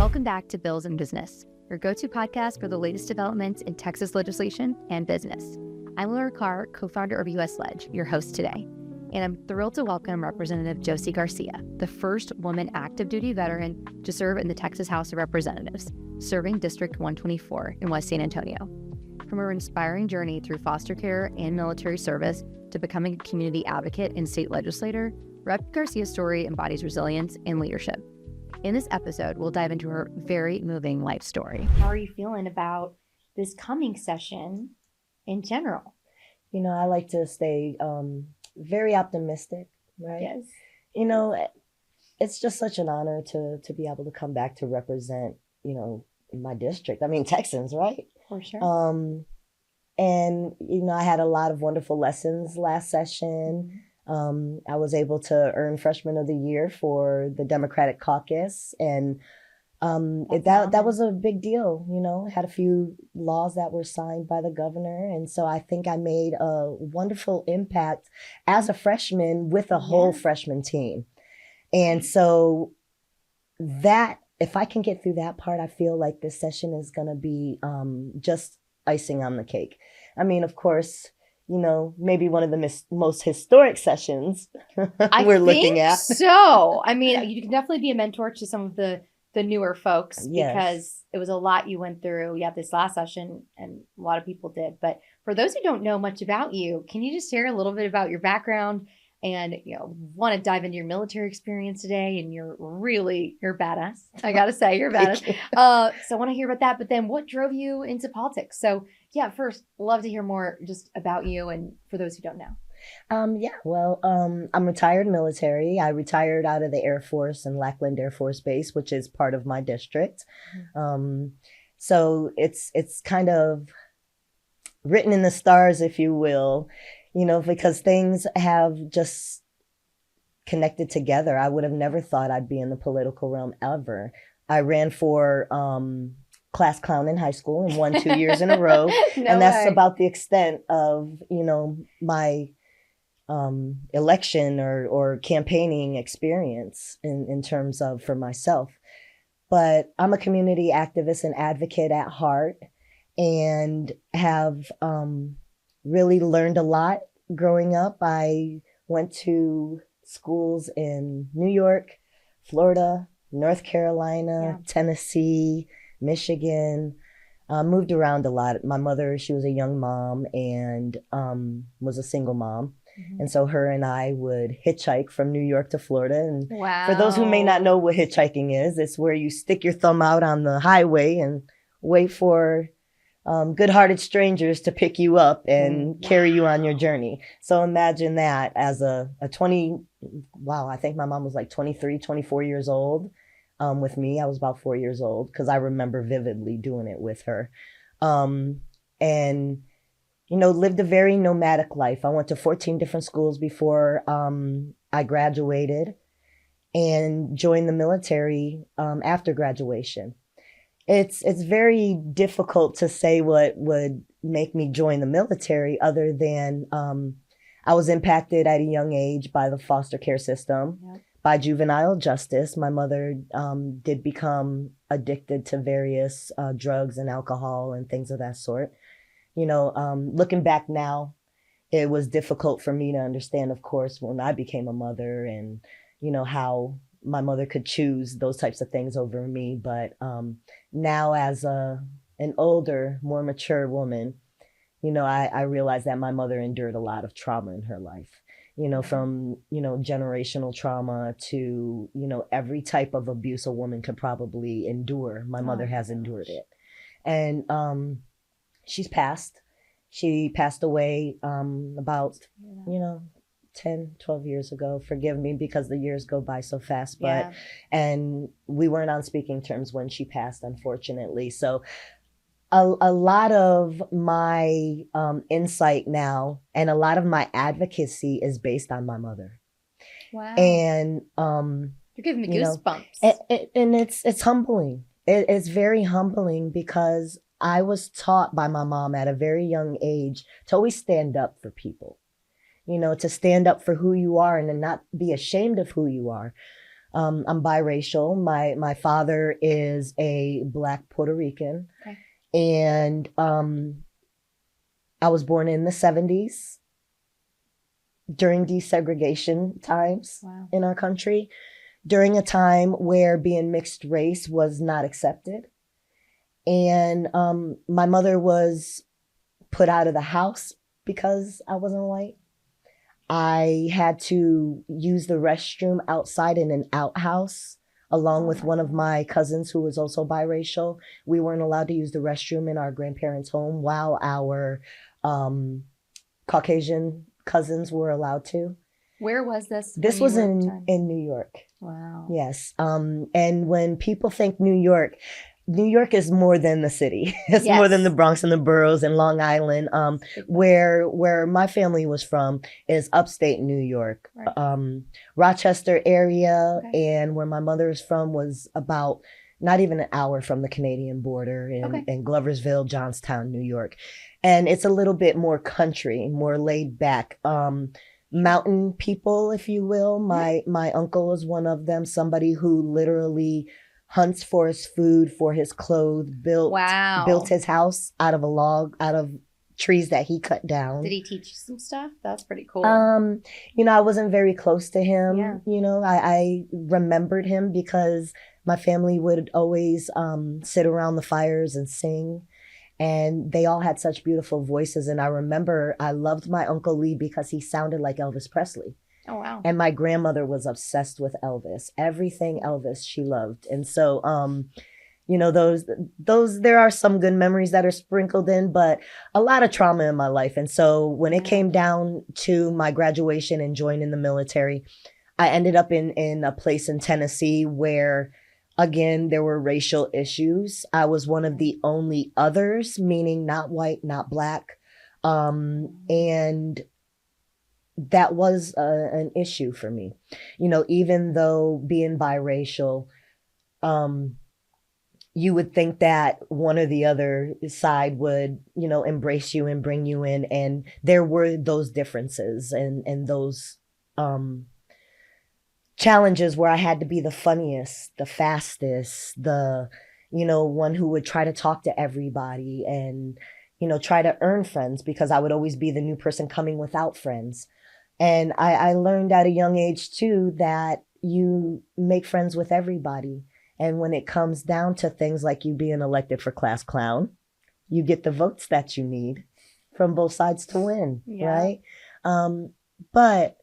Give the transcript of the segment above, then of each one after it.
Welcome back to Bills and Business, your go-to podcast for the latest developments in Texas legislation and business. I'm Carr, co-founder of USLege, your host today, and I'm thrilled to welcome Representative Josey Garcia, the first woman active duty veteran to serve in the Texas House of Representatives, serving District 124 in West San Antonio. From her inspiring journey through foster care and military service to becoming a community advocate and state legislator, Rep. Garcia's story embodies resilience and leadership. In this episode, we'll dive into her very moving life story. How are you feeling about this coming session in general? You know, I like to stay very optimistic, right? Yes. You know, it's just such an honor to be able to come back to represent, you know, my district. I mean, Texans, right? For sure. And, you know, I had a lot of wonderful lessons last session. I was able to earn Freshman of the Year for the Democratic Caucus. And that was a big deal, you know, had a few laws that were signed by the governor. And so I think I made a wonderful impact as a freshman with a whole freshman team. And so that, if I can get through that part, I feel like this session is going to be just icing on the cake. I mean, of course, you know, maybe one of the most historic sessions we're looking at. So, I mean, you can definitely be a mentor to some of the newer folks because it was a lot you went through. Yeah, this last session, and a lot of people did. But for those who don't know much about you, can you just share a little bit about your background? And, you know, want to dive into your military experience today, and you're badass. I got to say, you're badass. So I want to hear about that. But then what drove you into politics? So yeah, first, love to hear more just about you and for those who don't know. I'm retired military. I retired out of the Air Force in Lackland Air Force Base, which is part of my district. So it's kind of written in the stars, if you will, you know, because things have just connected together. I would have never thought I'd be in the political realm ever. I ran for class clown in high school and won 2 years in a row. And that's about the extent of, you know, my election or campaigning experience in terms of for myself. But I'm a community activist and advocate at heart and have really learned a lot growing up. I went to schools in New York, Florida, North Carolina, Tennessee, Michigan, moved around a lot. My mother, she was a young mom and was a single mom. And so her and I would hitchhike from New York to Florida. And for those who may not know what hitchhiking is, it's where you stick your thumb out on the highway and wait for good-hearted strangers to pick you up and carry you on your journey. So imagine that as a 20, I think my mom was like 23, 24 years old. With me, I was about 4 years old because I remember vividly doing it with her. And, you know, lived a very nomadic life. I went to 14 different schools before I graduated and joined the military after graduation. It's very difficult to say what would make me join the military other than I was impacted at a young age by the foster care system, by juvenile justice. My mother did become addicted to various drugs and alcohol and things of that sort. You know, looking back now, it was difficult for me to understand, of course, when I became a mother and, you know, how my mother could choose those types of things over me. But now as an older, more mature woman, you know, I realized that my mother endured a lot of trauma in her life, you know, from, you know, generational trauma to, you know, every type of abuse a woman could probably endure. My mother has endured it. And she's passed. She passed away about, you know, 10, 12 years ago. Forgive me because the years go by so fast, but, and we weren't on speaking terms when she passed, unfortunately. So a lot of my insight now and a lot of my advocacy is based on my mother. Wow. And, you're giving me goosebumps. And it's humbling. It's very humbling because I was taught by my mom at a very young age to always stand up for people. You know, to stand up for who you are and to not be ashamed of who you are. I'm biracial. My father is a Black Puerto Rican. Okay. And I was born in the 70s during desegregation times in our country, during a time where being mixed race was not accepted. And my mother was put out of the house because I wasn't white. I had to use the restroom outside in an outhouse along with one of my cousins who was also biracial. We weren't allowed to use the restroom in our grandparents' home while our Caucasian cousins were allowed to. Where was this? This was in New York. Wow. Yes. And when people think New York is more than the city. It's more than the Bronx and the boroughs and Long Island. Where my family was from is upstate New York, Rochester area. Okay. And where my mother is from was about not even an hour from the Canadian border in Gloversville, Johnstown, New York. And it's a little bit more country, more laid back. Mountain people, if you will. My uncle is one of them, somebody who literally hunts for his food, for his clothes, built his house out of a log, out of trees that he cut down. Did he teach you some stuff? That's pretty cool. I wasn't very close to him. Yeah. I remembered him because my family would always sit around the fires and sing. And they all had such beautiful voices. And I remember I loved my Uncle Lee because he sounded like Elvis Presley. Oh, wow. And my grandmother was obsessed with Elvis. Everything Elvis she loved. And so, those there are some good memories that are sprinkled in, but a lot of trauma in my life. And so when it came down to my graduation and joining the military, I ended up in a place in Tennessee where, again, there were racial issues. I was one of the only others, meaning not white, not Black. And that was an issue for me. Even though being biracial, you would think that one or the other side would, embrace you and bring you in. And there were those differences and those challenges where I had to be the funniest, the fastest, the, one who would try to talk to everybody and, try to earn friends because I would always be the new person coming without friends. And I learned at a young age too that you make friends with everybody. And when it comes down to things like you being elected for class clown, you get the votes that you need from both sides to win, right? But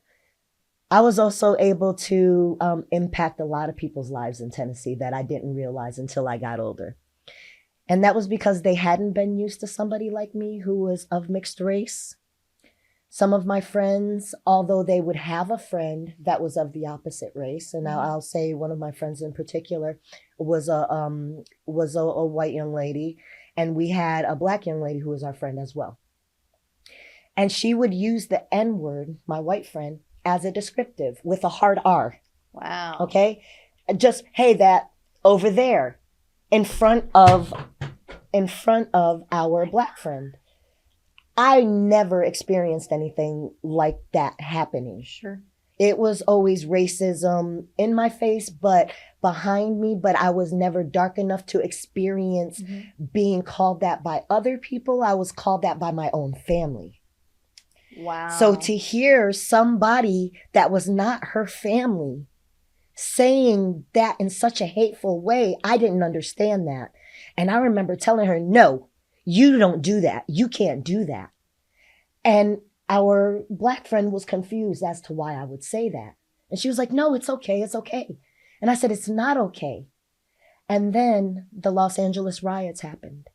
I was also able to impact a lot of people's lives in Tennessee that I didn't realize until I got older. And that was because they hadn't been used to somebody like me who was of mixed race. Some of my friends, although they would have a friend that was of the opposite race, and I'll say one of my friends in particular was a white young lady, and we had a Black young lady who was our friend as well. And she would use the N-word, my white friend, as a descriptive with a hard R. Wow. Okay? Just, hey, that over there in front of our Black friend. I never experienced anything like that happening. Sure. It was always racism in my face, but behind me, but I was never dark enough to experience being called that by other people. I was called that by my own family. Wow. So to hear somebody that was not her family saying that in such a hateful way, I didn't understand that. And I remember telling her, no, you don't do that. You can't do that. And our Black friend was confused as to why I would say that. And she was like, no, it's okay. It's okay. And I said, it's not okay. And then the Los Angeles riots happened.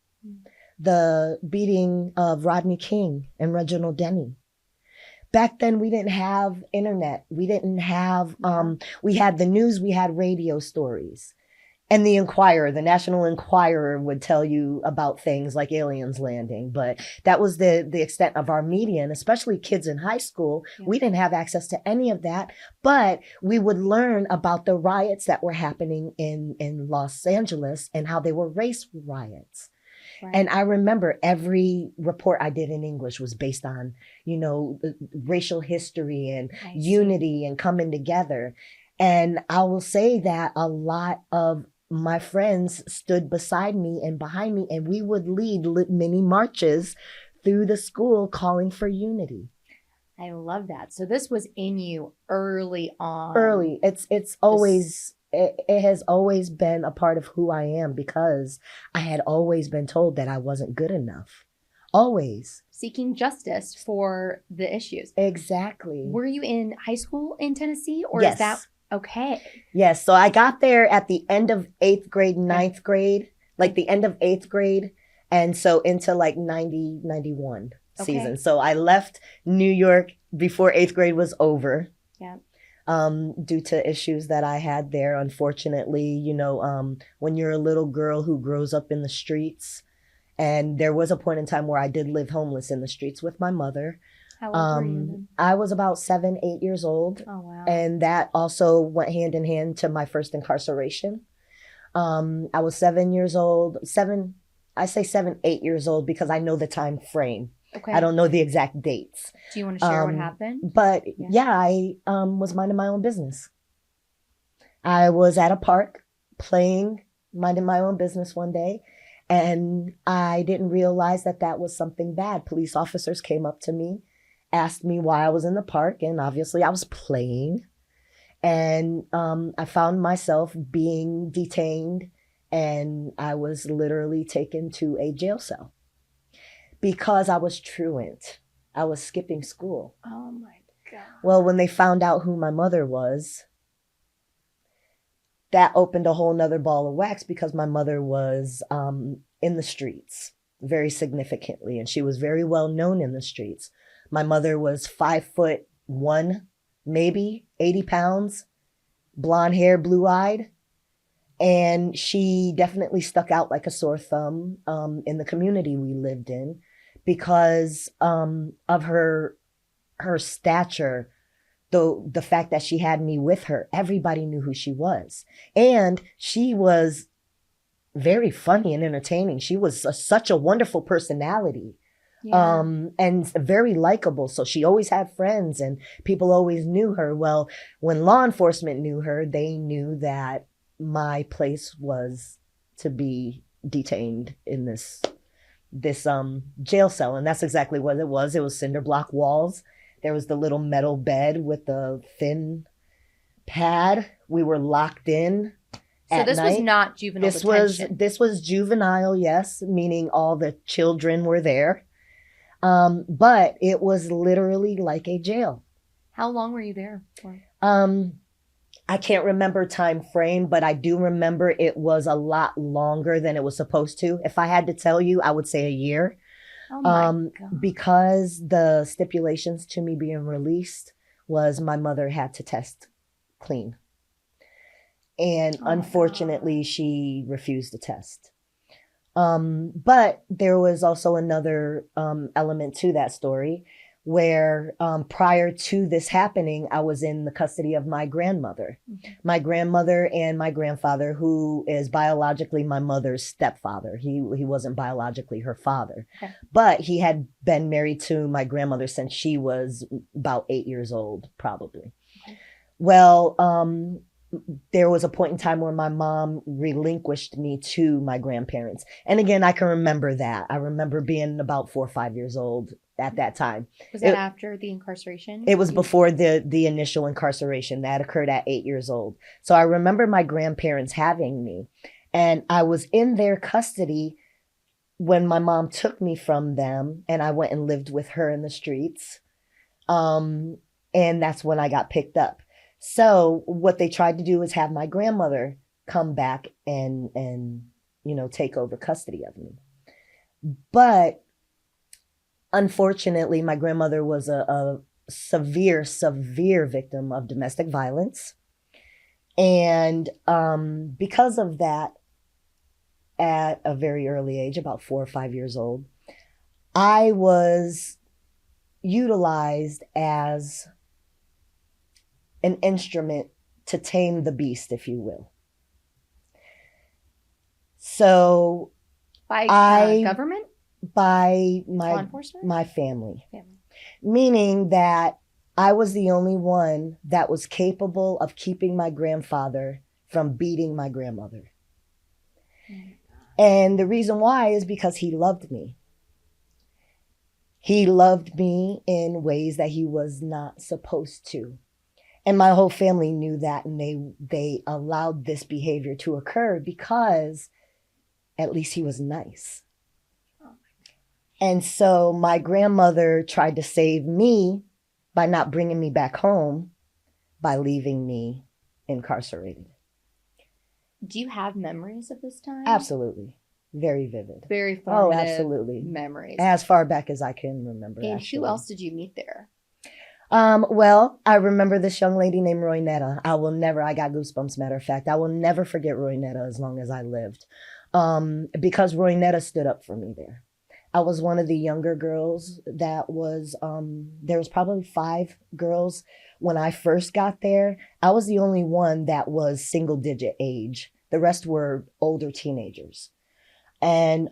The beating of Rodney King and Reginald Denny. Back then, we didn't have internet. We didn't have, we had the news, we had radio stories. And the Enquirer, the National Enquirer would tell you about things like aliens landing. But that was the extent of our media, and especially kids in high school. Yeah. We didn't have access to any of that. But we would learn about the riots that were happening in Los Angeles and how they were race riots. Right. And I remember every report I did in English was based on, racial history and unity and coming together. And I will say that a lot of my friends stood beside me and behind me, and we would lead mini marches through the school calling for unity. I love that. So this was in you early on. Early. It's always, it has always been a part of who I am, because I had always been told that I wasn't good enough. Always. Seeking justice for the issues. Exactly. Were you in high school in Tennessee, or Yes. is that okay? Yes. So I got there at the end of 8th grade, 9th grade, like the end of 8th grade. And so into like 90, 91 season. Okay. So I left New York before 8th grade was over. Yeah. Due to issues that I had there, unfortunately, you know, when you're a little girl who grows up in the streets, and there was a point in time where I did live homeless in the streets with my mother. How old were you then? I was about 7, 8 years old. Oh, wow. And that also went hand in hand to my first incarceration. I was 7 years old, I say 7, 8 years old because I know the time frame. Okay. I don't know the exact dates. Do you want to share what happened? But yeah, I was minding my own business. I was at a park playing, minding my own business one day, and I didn't realize that that was something bad. Police officers came up to me, asked me why I was in the park, and obviously I was playing. And I found myself being detained, and I was literally taken to a jail cell because I was truant. I was skipping school. Oh my God. Well, when they found out who my mother was, that opened a whole nother ball of wax, because my mother was in the streets very significantly, and she was very well known in the streets. My mother was 5'1", maybe 80 pounds, blonde hair, blue-eyed, and she definitely stuck out like a sore thumb in the community we lived in because of her stature. The fact that she had me with her, everybody knew who she was. And she was very funny and entertaining. She was such a wonderful personality. Yeah. And very likable. So she always had friends and people always knew her. Well, when law enforcement knew her, they knew that my place was to be detained in this jail cell. And that's exactly what it was. It was cinder block walls. There was the little metal bed with the thin pad. We were locked in. So this was not juvenile detention. This was juvenile, yes, meaning all the children were there. But it was literally like a jail. How long were you there for? I can't remember time frame, but I do remember it was a lot longer than it was supposed to. If I had to tell you, I would say a year. Oh my God. Because the stipulations to me being released was my mother had to test clean. And unfortunately, she refused to test. But there was also another element to that story where prior to this happening, I was in the custody of my grandmother. Mm-hmm. My grandmother and my grandfather, who is biologically my mother's stepfather. He wasn't biologically her father. Okay. But he had been married to my grandmother since she was about 8 years old, probably. Okay. Well, there was a point in time where my mom relinquished me to my grandparents. And again, I can remember that. I remember being about 4 or 5 years old at that time. Was that after the incarceration? It was before the initial incarceration that occurred at 8 years old. So I remember my grandparents having me, and I was in their custody when my mom took me from them, and I went and lived with her in the streets. And that's when I got picked up. So what they tried to do is have my grandmother come back and take over custody of me. But unfortunately, my grandmother was a severe victim of domestic violence. And because of that, at a very early age, about 4 or 5 years old, I was utilized as an instrument to tame the beast, if you will. So by government? By law enforcement? My family. Meaning that I was the only one that was capable of keeping my grandfather from beating my grandmother. And the reason why is because he loved me. He loved me in ways that he was not supposed to. And my whole family knew that, and they allowed this behavior to occur because at least he was nice. And so my grandmother tried to save me by not bringing me back home, by leaving me incarcerated. Do you have memories of this time? Absolutely. Very vivid. Very formative absolutely. Memories. As far back as I can remember. And actually. who else did you meet there? Well, I remember this young lady named Roynetta. I got goosebumps, matter of fact. I will never forget Roynetta as long as I lived. Because Roynetta stood up for me there. I was one of the younger girls that was, there was probably 5 girls when I first got there. I was the only one that was single digit age. The rest were older teenagers. And,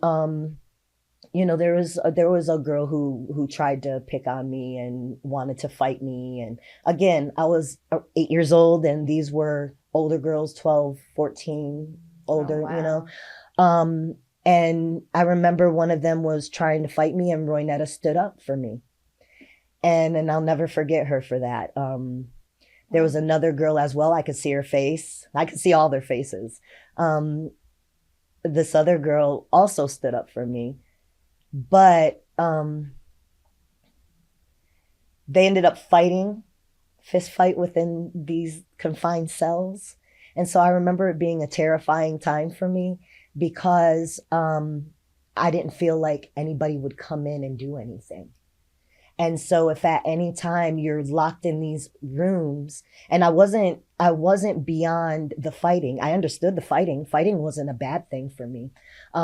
there was a girl who tried to pick on me and wanted to fight me. And again, I was 8 years old and these were older girls, 12, 14, older, Oh, wow. And I remember one of them was trying to fight me and Roynetta stood up for me. And I'll never forget her for that. There was another girl as well. I could see her face. I could see all their faces. This other girl also stood up for me. But they ended up fighting, fist fight within these confined cells. And so I remember it being a terrifying time for me because I didn't feel like anybody would come in and do anything. And so if at any time you're locked in these rooms, and I wasn't beyond the fighting. I understood the fighting. Fighting wasn't a bad thing for me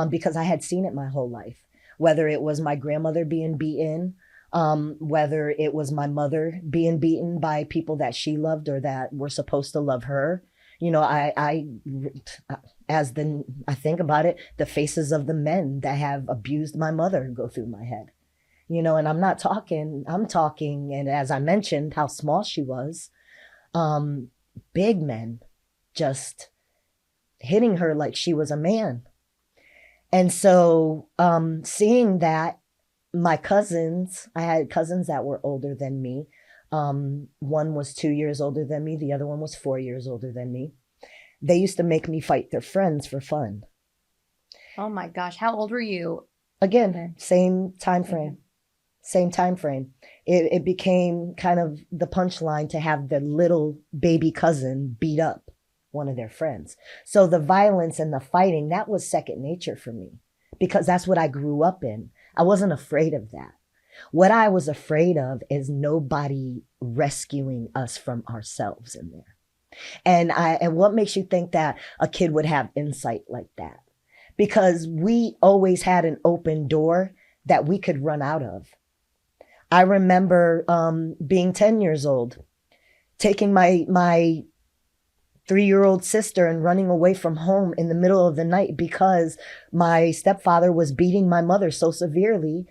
because I had seen it my whole life. Whether it was my grandmother being beaten, whether it was my mother being beaten by people that she loved or that were supposed to love her. I think about it, the faces of the men that have abused my mother go through my head. And I'm talking, and as I mentioned, how small she was, big men just hitting her like she was a man. And so seeing that, my cousins, I had cousins that were older than me. One was 2 years older than me. The other one was 4 years older than me. They used to make me fight their friends for fun. Oh my gosh. How old were you? Again, same time frame. Same time frame. It became kind of the punchline to have the little baby cousin beat up one of their friends. So the violence and the fighting, that was second nature for me because that's what I grew up in. I wasn't afraid of that. What I was afraid of is nobody rescuing us from ourselves in there. And what makes you think that a kid would have insight like that? Because we always had an open door that we could run out of. I remember being 10 years old, taking my 3-year-old sister and running away from home in the middle of the night because my stepfather was beating my mother so severely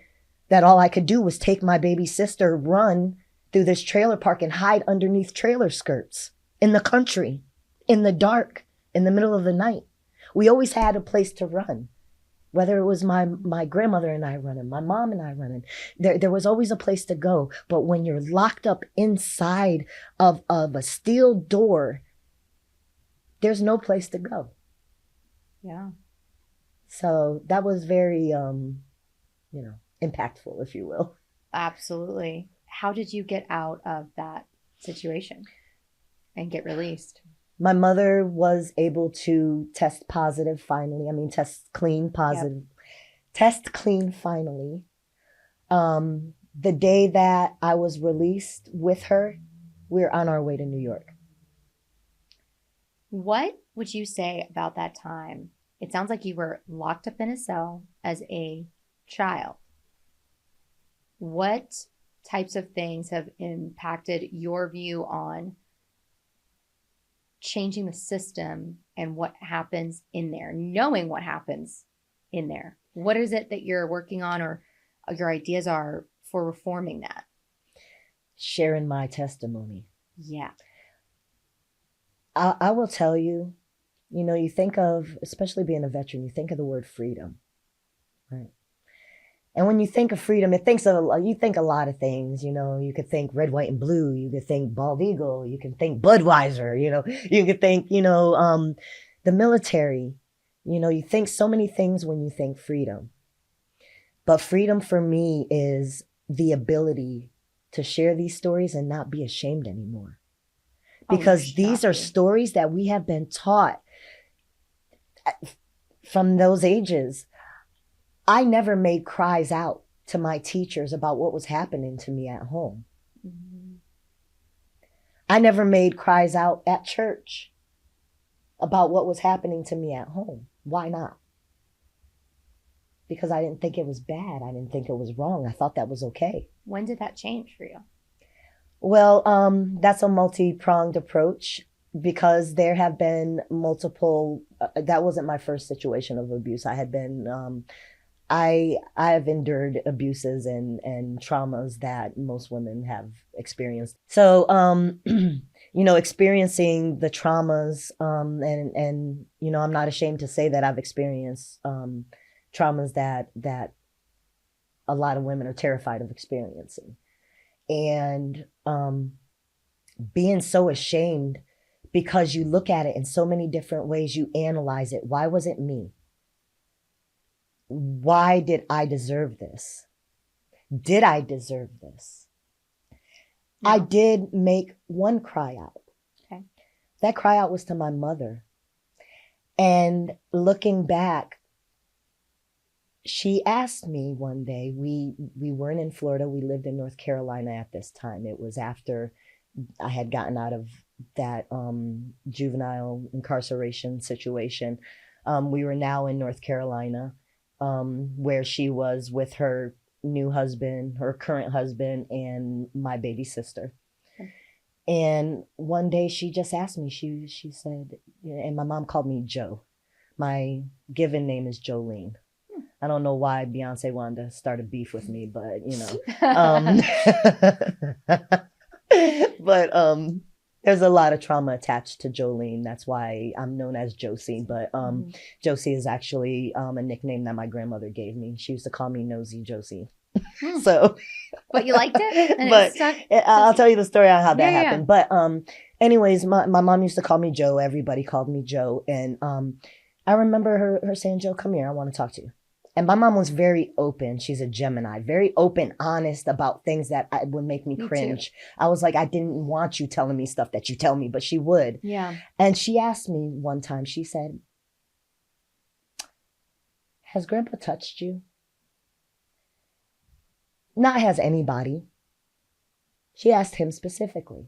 that all I could do was take my baby sister, run through this trailer park and hide underneath trailer skirts in the country, in the dark, in the middle of the night. We always had a place to run. Whether it was my grandmother and I running, my mom and I running, there was always a place to go. But when you're locked up inside of a steel door, there's no place to go. Yeah. So that was very, impactful, if you will. Absolutely. How did you get out of that situation and get released? My mother was able to test clean positive. Yep. Test clean finally. The day that I was released with her, we were on our way to New York. What would you say about that time? It sounds like you were locked up in a cell as a child. What types of things have impacted your view on changing the system and what happens in there, knowing what happens in there? What is it that you're working on or your ideas are for reforming that? sharing my testimony. Yeah. I will tell you, you think of, especially being a veteran, you think of the word freedom, right? And when you think of freedom, you think a lot of things. You could think red, white, and blue. You could think bald eagle. You can think Budweiser. You could think, the military. You think so many things when you think freedom. But freedom for me is the ability to share these stories and not be ashamed anymore. Because these are stories that we have been taught from those ages. I never made cries out to my teachers about what was happening to me at home. Mm-hmm. I never made cries out at church about what was happening to me at home. Why not? Because I didn't think it was bad. I didn't think it was wrong. I thought that was okay. When did that change for you? Well, that's a multi-pronged approach, because there have been multiple, that wasn't my first situation of abuse. I had been, I have endured abuses and traumas that most women have experienced. So, experiencing the traumas, and I'm not ashamed to say that I've experienced traumas that a lot of women are terrified of experiencing. And being so ashamed because you look at it in so many different ways, you analyze it. Why was it me? Why did I deserve this? Did I deserve this? No. I did make one cry out. Okay. That cry out was to my mother. And looking back, she asked me one day, we weren't in Florida, we lived in North Carolina at this time. It was after I had gotten out of that juvenile incarceration situation. We were now in North Carolina, where she was with her new husband, her current husband, and my baby sister. Okay. And one day she just asked me, she said, and my mom called me Joe. My given name is Jolene. I don't know why Beyonce wanted to start a beef with me, but but there's a lot of trauma attached to Jolene. That's why I'm known as Josey. But Josey is actually a nickname that my grandmother gave me. She used to call me Nosy Josey. So, but you liked it. And but I'll tell you the story on how that happened. Yeah. But anyways, my mom used to call me Joe. Everybody called me Joe, and I remember her saying, "Joe, come here. I want to talk to you." And my mom was very open. She's a Gemini, very open, honest about things that would make me cringe. Too. I was like, I didn't want you telling me stuff that you tell me, but she would. Yeah. And she asked me one time, she said, "Has Grandpa touched you?" Not has anybody. She asked him specifically.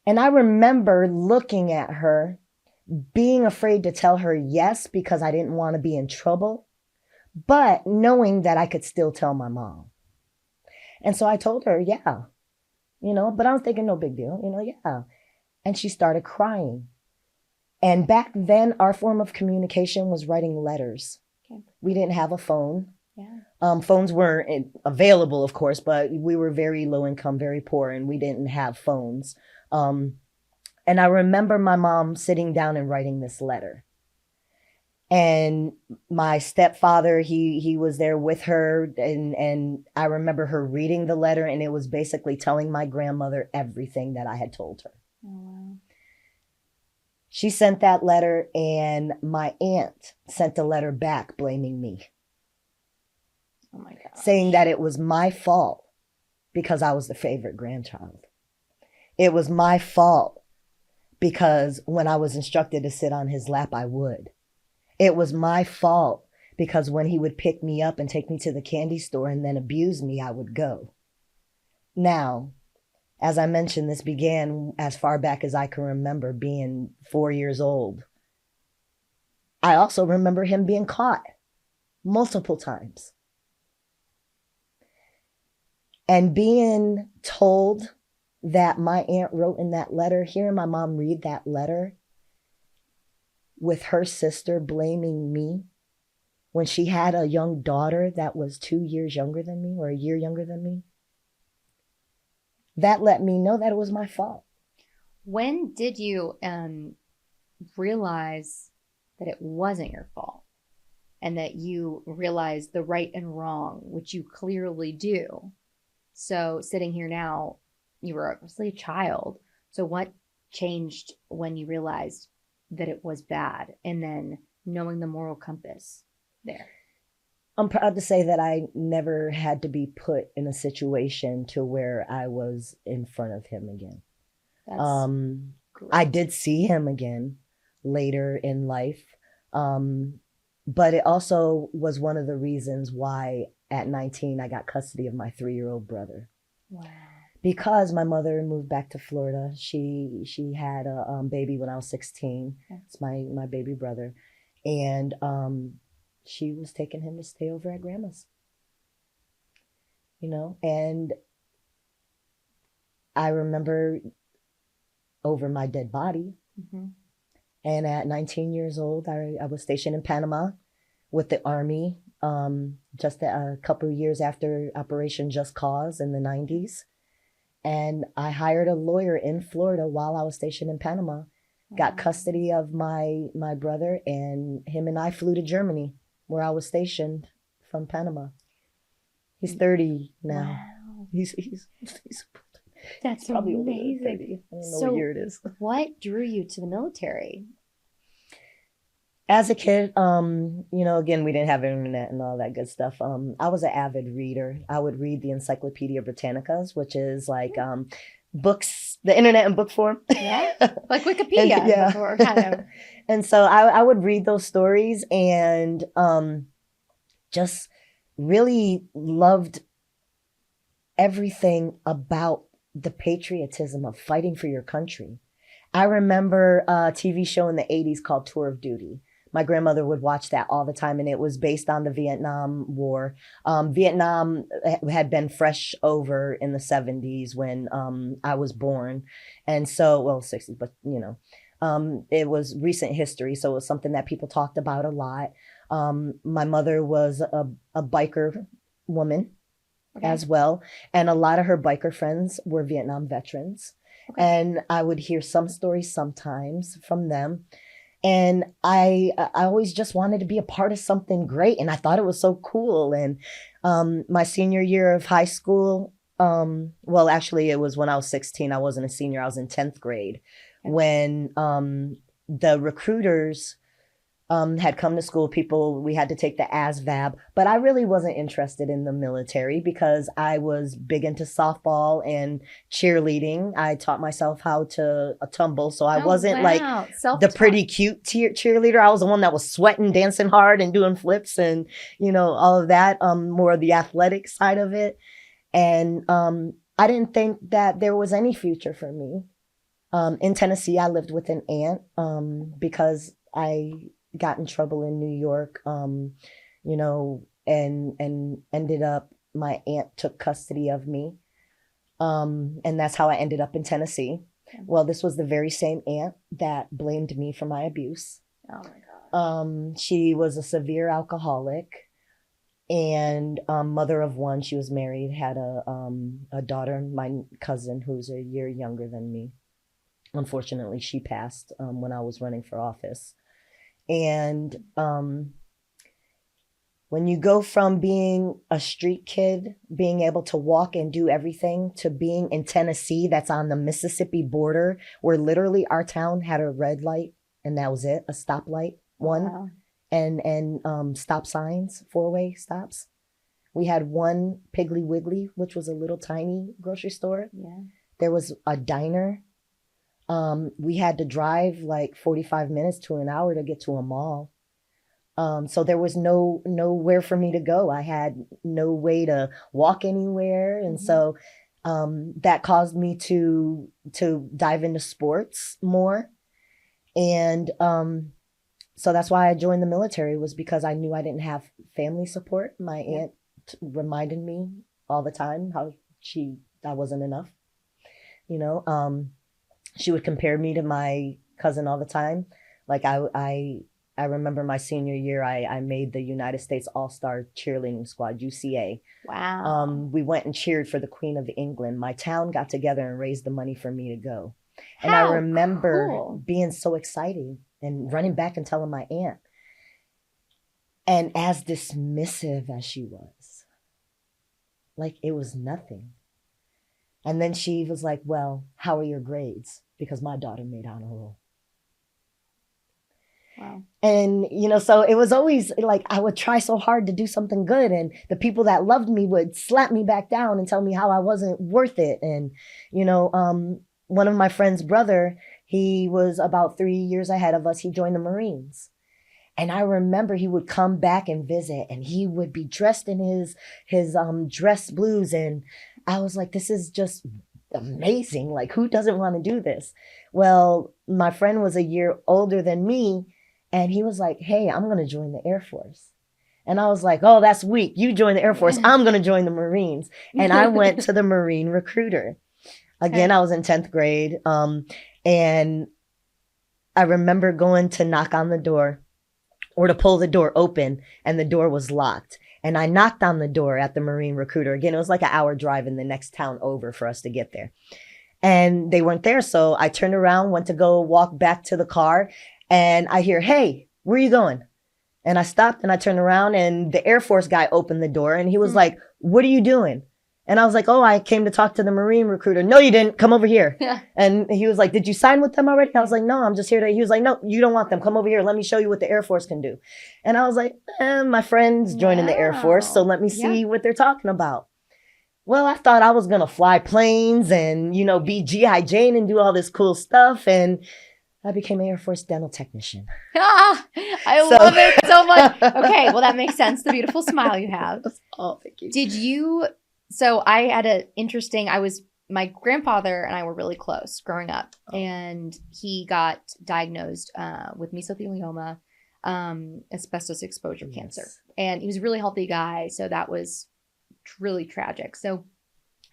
And I remember looking at her, being afraid to tell her yes, because I didn't want to be in trouble, but knowing that I could still tell my mom. And so I told her, yeah, but I was thinking no big deal, yeah. And she started crying. And back then, our form of communication was writing letters. Okay. We didn't have a phone. Yeah. Phones weren't available, of course, but we were very low income, very poor, and we didn't have phones. And I remember my mom sitting down and writing this letter. And my stepfather, he was there with her. And I remember her reading the letter, and it was basically telling my grandmother everything that I had told her. Oh, wow. She sent that letter, and my aunt sent a letter back blaming me. Oh my God. Saying that it was my fault because I was the favorite grandchild. It was my fault because when I was instructed to sit on his lap, I would. It was my fault because when he would pick me up and take me to the candy store and then abuse me, I would go. Now, as I mentioned, this began as far back as I can remember, being 4 years old. I also remember him being caught multiple times. And being told that my aunt wrote in that letter, hearing my mom read that letter with her sister blaming me when she had a young daughter that was 2 years younger than me or a year younger than me. that let me know that it was my fault. When did you realize that it wasn't your fault and that you realized the right and wrong, which you clearly do? So sitting here now, you were obviously a child. So what changed when you realized that it was bad, and then knowing the moral compass there? I'm proud to say that I never had to be put in a situation to where I was in front of him again. That's great. I did see him again later in life. But it also was one of the reasons why at 19, I got custody of my 3-year-old brother. Wow. Because my mother moved back to Florida. She had a baby when I was 16. It's my baby brother. And she was taking him to stay over at grandma's. And I remember over my dead body. Mm-hmm. And at 19 years old, I was stationed in Panama with the Army, just a couple of years after Operation Just Cause in the 90s. And I hired a lawyer in Florida while I was stationed in Panama, got custody of my brother, and him and I flew to Germany, where I was stationed from Panama. He's 30 now. Wow. He's That's probably amazing. older than 30. I don't know So what year it is. what drew you to the military? As a kid, again, we didn't have internet and all that good stuff. I was an avid reader. I would read the Encyclopedia Britannicas, which is like books, the internet in book form. Yeah, like Wikipedia. Before, kind of. And so I would read those stories and just really loved everything about the patriotism of fighting for your country. I remember a TV show in the 80s called Tour of Duty. My grandmother would watch that all the time, and it was based on the Vietnam War. Vietnam had been fresh over in the 70s when I was born. And so, well, 60s, but, it was recent history. So it was something that people talked about a lot. My mother was a biker woman as well. And a lot of her biker friends were Vietnam veterans. Okay. And I would hear some stories sometimes from them. And I always just wanted to be a part of something great. And I thought it was so cool. And my senior year of high school, well, actually, it was when I was 16. I wasn't a senior. I was in 10th grade when the recruiters had come to school. We had to take the ASVAB, but I really wasn't interested in the military because I was big into softball and cheerleading. I taught myself how to tumble, so I wasn't like the pretty cute cheerleader. I was the one that was sweating, dancing hard, and doing flips, and all of that. More of the athletic side of it, and I didn't think that there was any future for me. In Tennessee, I lived with an aunt because I got in trouble in New York, and ended up, my aunt took custody of me. And that's how I ended up in Tennessee. Okay. Well, this was the very same aunt that blamed me for my abuse. Oh my God. She was a severe alcoholic and mother of one. She was married, had a daughter, my cousin, who's a year younger than me. Unfortunately, she passed when I was running for office. And when you go from being a street kid, being able to walk and do everything, to being in Tennessee, that's on the Mississippi border, where literally our town had a red light and that was it, a stoplight, one, wow. and stop signs, 4-way stops. We had one Piggly Wiggly, which was a little tiny grocery store. Yeah. There was a diner. We had to drive like 45 minutes to an hour to get to a mall. So there was nowhere for me to go. I had no way to walk anywhere. And so that caused me to dive into sports more. And so that's why I joined the military, was because I knew I didn't have family support. My aunt reminded me all the time how I wasn't enough, She would compare me to my cousin all the time. Like I I remember my senior year, I made the United States All-Star Cheerleading Squad, UCA. Wow. We went and cheered for the Queen of England. My town got together and raised the money for me to go. And I remember being so excited and running back and telling my aunt. And as dismissive as she was, like it was nothing. And then she was like, well, how are your grades? Because my daughter made honor roll. Wow. And, so it was always like I would try so hard to do something good. And the people that loved me would slap me back down and tell me how I wasn't worth it. And, one of my friend's brother, he was about 3 years ahead of us. He joined the Marines. And I remember he would come back and visit and he would be dressed in his dress blues. And I was like, this is just amazing. Like, who doesn't want to do this? Well, my friend was a year older than me. And he was like, hey, I'm going to join the Air Force. And I was like, oh, that's weak. You join the Air Force. I'm going to join the Marines. And I went to the Marine recruiter. Again, I was in 10th grade. And I remember going to knock on the door or to pull the door open, and the door was locked. And I knocked on the door at the Marine recruiter. Again, it was like an hour drive in the next town over for us to get there. And they weren't there. So I turned around, went to go walk back to the car. And I hear, hey, where are you going? And I stopped and I turned around and the Air Force guy opened the door and he was like, what are you doing? And I was like, oh, I came to talk to the Marine recruiter. No, you didn't. Come over here. Yeah. And he was like, did you sign with them already? I was like, no, I'm just here to, he was like, no, you don't want them. Come over here. Let me show you what the Air Force can do. And I was like, my friend's joining the Air Force. So let me see what they're talking about. Well, I thought I was going to fly planes and, be G.I. Jane and do all this cool stuff. And I became an Air Force dental technician. I love it so much. Okay, well, that makes sense. The beautiful smile you have. Oh, thank you. So I had my grandfather and I were really close growing up. And he got diagnosed with mesothelioma, asbestos exposure cancer. And he was a really healthy guy. So that was really tragic. So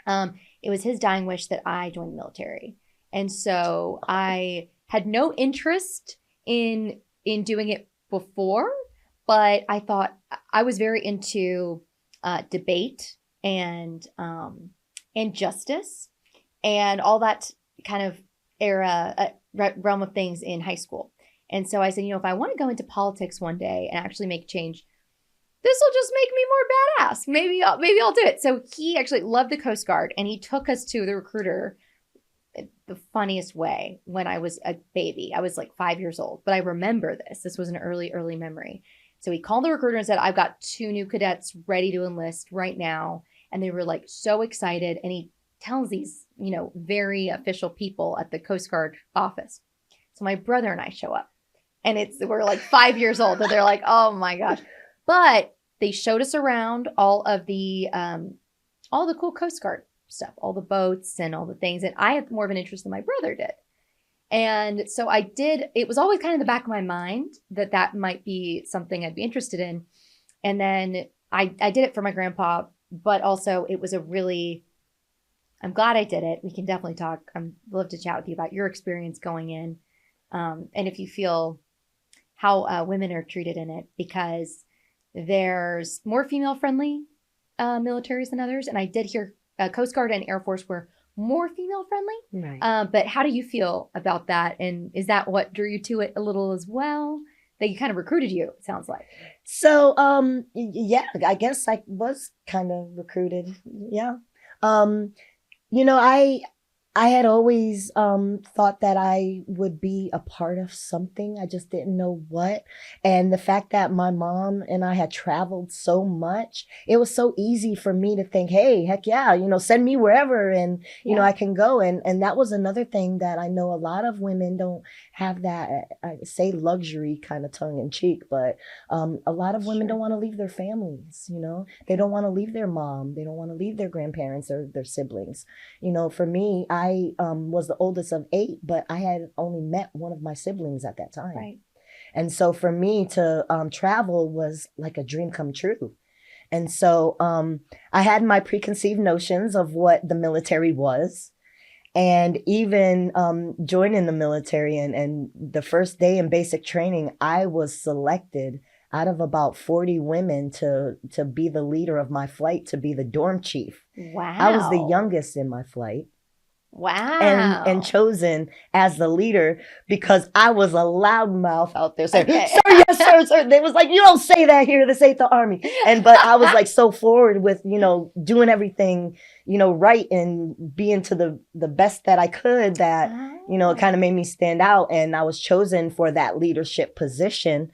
it was his dying wish that I join the military. And so I had no interest in doing it before, but I thought I was very into debate and justice and all that kind of realm of things in high school. And so I said, if I want to go into politics one day and actually make change, this will just make me more badass. Maybe I'll do it. So he actually loved the Coast Guard and he took us to the recruiter the funniest way when I was a baby. I was like 5 years old, but I remember this. This was an early memory. So he called the recruiter and said, I've got 2 new cadets ready to enlist right now. And they were like so excited. And he tells these, very official people at the Coast Guard office. So my brother and I show up and we're like 5 years old. And they're like, oh my gosh. But they showed us around all the cool Coast Guard stuff, all the boats and all the things. And I had more of an interest than my brother did. And so it was always kind of in the back of my mind that might be something I'd be interested in. And then I did it for my grandpa, but also it was I'm glad I did it. We can definitely talk. I'd love to chat with you about your experience going in. And if you feel how women are treated in it, because there's more female-friendly militaries than others. And I did hear Coast Guard and Air Force were more female-friendly. Right. But how do you feel about that? And is that what drew you to it a little as well? That you kind of recruited you, it sounds like. So, yeah, I guess I was kind of recruited. Yeah. I had always thought that I would be a part of something. I just didn't know what. And the fact that my mom and I had traveled so much, it was so easy for me to think, hey, heck yeah, send me wherever and, I can go. And that was another thing that I know a lot of women don't have that, I say luxury kind of tongue in cheek, but a lot of women don't want to leave their families, They don't want to leave their mom. They don't want to leave their grandparents or their siblings. For me, I was the oldest of 8, but I had only met one of my siblings at that time. Right. And so for me to travel was like a dream come true. And so I had my preconceived notions of what the military was. And even joining the military and the first day in basic training, I was selected out of about 40 women to be the leader of my flight, to be the dorm chief. Wow. I was the youngest in my flight. Wow. And chosen as the leader because I was a loudmouth out there saying, Okay. sir, yes, sir, sir. They was like, you don't say that here. This ain't the Army. But I was like so forward with, doing everything, right and being to the best that I could that, it kind of made me stand out. And I was chosen for that leadership position.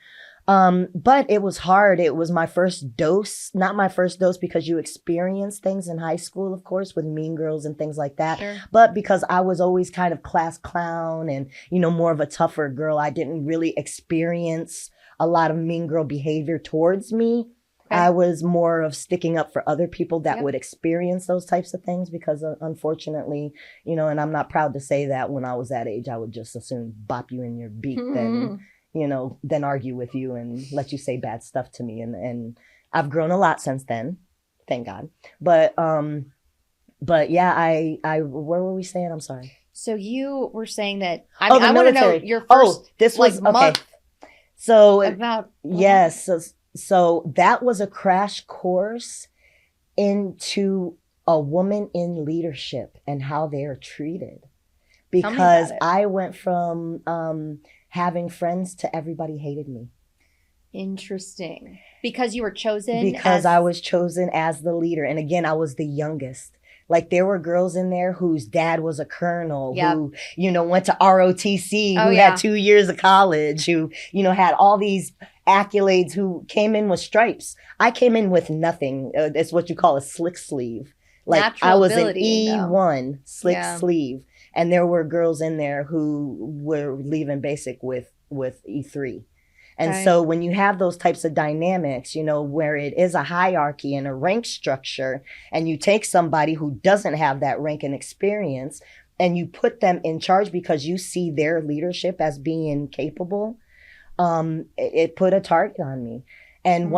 But it was hard. It was my first dose, not my first dose because you experience things in high school, of course, with mean girls and things like that. Sure. But because I was always kind of class clown and, more of a tougher girl, I didn't really experience a lot of mean girl behavior towards me. Okay. I was more of sticking up for other people that would experience those types of things because unfortunately, and I'm not proud to say that when I was that age, I would just as soon bop you in your beak than then argue with you and let you say bad stuff to me. And I've grown a lot since then, thank God. But yeah, I where were we saying? I'm sorry. So you were saying that, I want to know your first, this was, month. Okay. So, about, yes. So that was a crash course into a woman in leadership and how they are treated. Because I went from, having friends to everybody hated me. Interesting. Because you were chosen? Because I was chosen as the leader. And again, I was the youngest. Like there were girls in there whose dad was a colonel, who, went to ROTC, who had 2 years of college, who, had all these accolades, who came in with stripes. I came in with nothing. It's what you call a slick sleeve. Like natural I was ability, an E1 slick sleeve. And there were girls in there who were leaving basic with E3. And so when you have those types of dynamics, where it is a hierarchy and a rank structure, and you take somebody who doesn't have that rank and experience and you put them in charge because you see their leadership as being capable, it put a target on me. And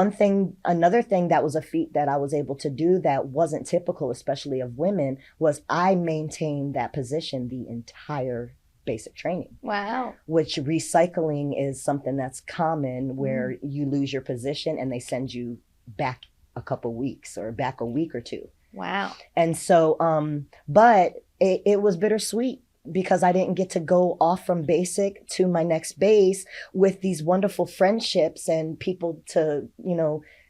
another thing that was a feat that I was able to do that wasn't typical, especially of women, was I maintained that position the entire basic training. Wow. Which recycling is something that's common where you lose your position and they send you back a couple weeks or back a week or two. Wow. And so, but it was bittersweet, because I didn't get to go off from basic to my next base with these wonderful friendships and people to,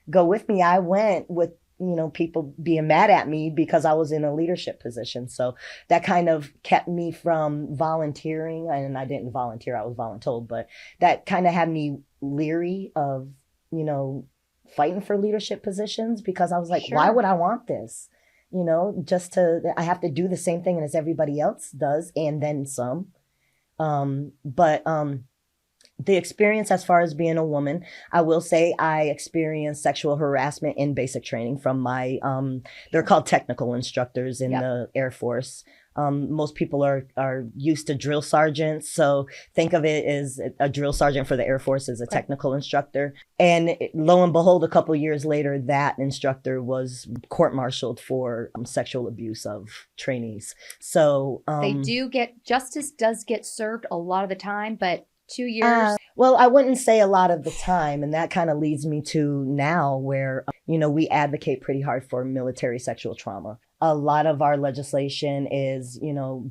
go with me. I went with, people being mad at me because I was in a leadership position. So that kind of kept me from volunteering. And I didn't volunteer, I was voluntold, but that kind of had me leery of, fighting for leadership positions, because I was like, why would I want this? I have to do the same thing as everybody else does and then some. But the experience as far as being a woman, I will say I experienced sexual harassment in basic training from my, they're called technical instructors in the Air Force. Most people are used to drill sergeants. So think of it as a drill sergeant for the Air Force is a technical instructor. And lo and behold, a couple years later, that instructor was court-martialed for sexual abuse of trainees. So they do get, justice does get served a lot of the time, but 2 years? Well, I wouldn't say a lot of the time. And that kind of leads me to now where, we advocate pretty hard for military sexual trauma. A lot of our legislation is,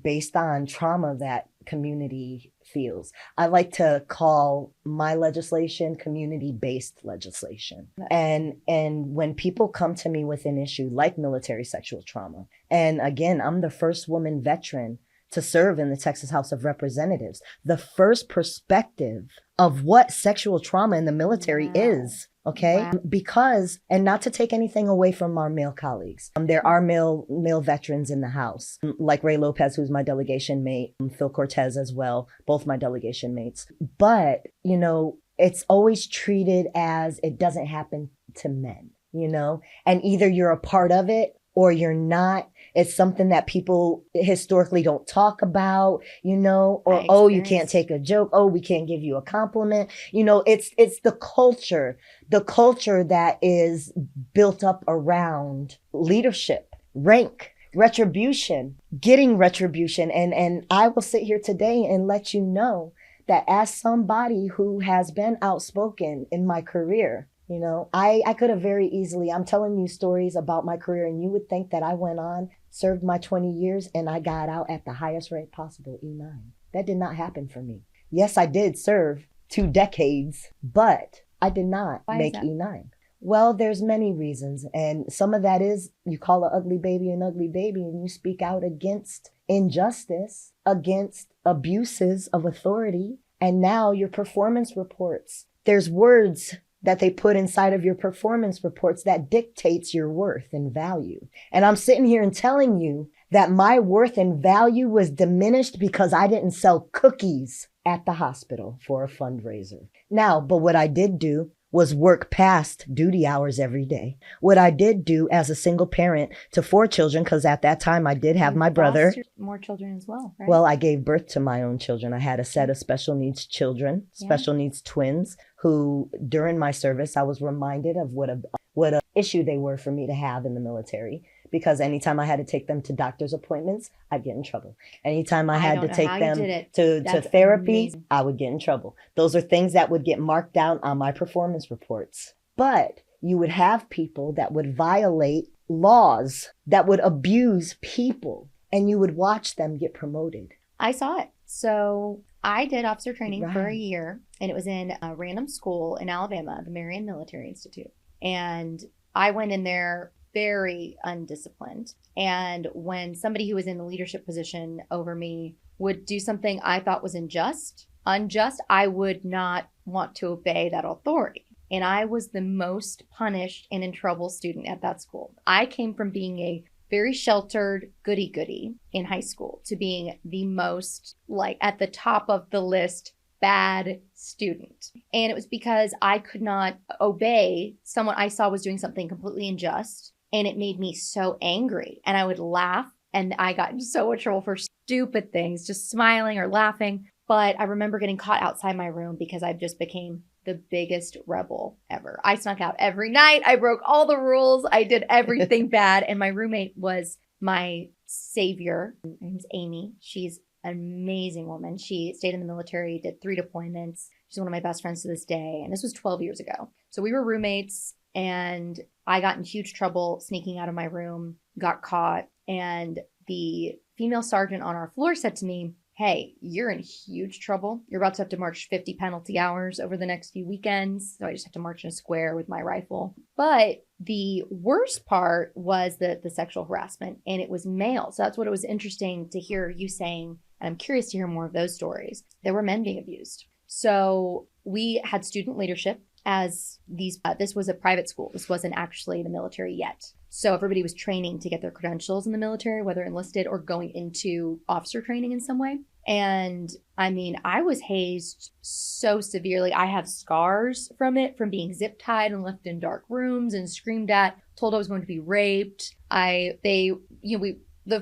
based on trauma that community feels. I like to call my legislation community-based legislation. And when people come to me with an issue like military sexual trauma, and again, I'm the first woman veteran to serve in the Texas House of Representatives, the first perspective of what sexual trauma in the military is. Okay. Wow. Because, and not to take anything away from our male colleagues, there are male veterans in the House, like Ray Lopez, who's my delegation mate, Phil Cortez as well, both my delegation mates. But, it's always treated as it doesn't happen to men, and either you're a part of it or you're not. It's something that people historically don't talk about, or, oh, you can't take a joke. Oh, we can't give you a compliment. It's the culture that is built up around leadership, rank, Retribution, getting retribution. And I will sit here today and let you know that as somebody who has been outspoken in my career, you know, I could have very easily, I'm telling you stories about my career, and you would think that I went on, served my 20 years, and I got out at the highest rate possible, E9. That did not happen for me. Yes, I did serve 2 decades, but I did not make E9. Well, there's many reasons. And some of that is you call an ugly baby an ugly baby, and you speak out against injustice, against abuses of authority. And now your performance reports, there's words that they put inside of your performance reports that dictates your worth and value. And I'm sitting here and telling you that my worth and value was diminished because I didn't sell cookies at the hospital for a fundraiser. Now, but what I did do was work past duty hours every day. What I did do as a single parent to 4 children, because at that time I did have my brother. More children as well, right? Well, I gave birth to my own children. I had a set of special needs children, special needs twins, who during my service, I was reminded of what a issue they were for me to have in the military. Because anytime I had to take them to doctor's appointments, I'd get in trouble. Anytime I had to take them to therapy, amazing. I would get in trouble. Those are things that would get marked down on my performance reports. But you would have people that would violate laws, that would abuse people, and you would watch them get promoted. I saw it. So I did officer training for a year, and it was in a random school in Alabama, the Marion Military Institute. And I went in there very undisciplined. And when somebody who was in the leadership position over me would do something I thought was unjust, I would not want to obey that authority. And I was the most punished and in trouble student at that school. I came from being a very sheltered goody-goody in high school to being the most, like, at the top of the list bad student. And it was because I could not obey someone I saw was doing something completely unjust. And it made me so angry. And I would laugh. And I got in so much trouble for stupid things, just smiling or laughing. But I remember getting caught outside my room because I just became the biggest rebel ever. I snuck out every night. I broke all the rules. I did everything bad. And my roommate was my savior. Her name's Amy. She's an amazing woman. She stayed in the military, did 3 deployments. She's one of my best friends to this day. And this was 12 years ago. So we were roommates, and I got in huge trouble sneaking out of my room, got caught. And the female sergeant on our floor said to me, "Hey, you're in huge trouble. You're about to have to march 50 penalty hours over the next few weekends." So I just have to march in a square with my rifle. But the worst part was the sexual harassment, and it was male. So that's what it was interesting to hear you saying. And I'm curious to hear more of those stories. There were men being abused. So we had student leadership as these, this was a private school. This wasn't actually the military yet. So everybody was training to get their credentials in the military, whether enlisted or going into officer training in some way. And I mean, I was hazed so severely. I have scars from it, from being zip tied and left in dark rooms and screamed at, told I was going to be raped. The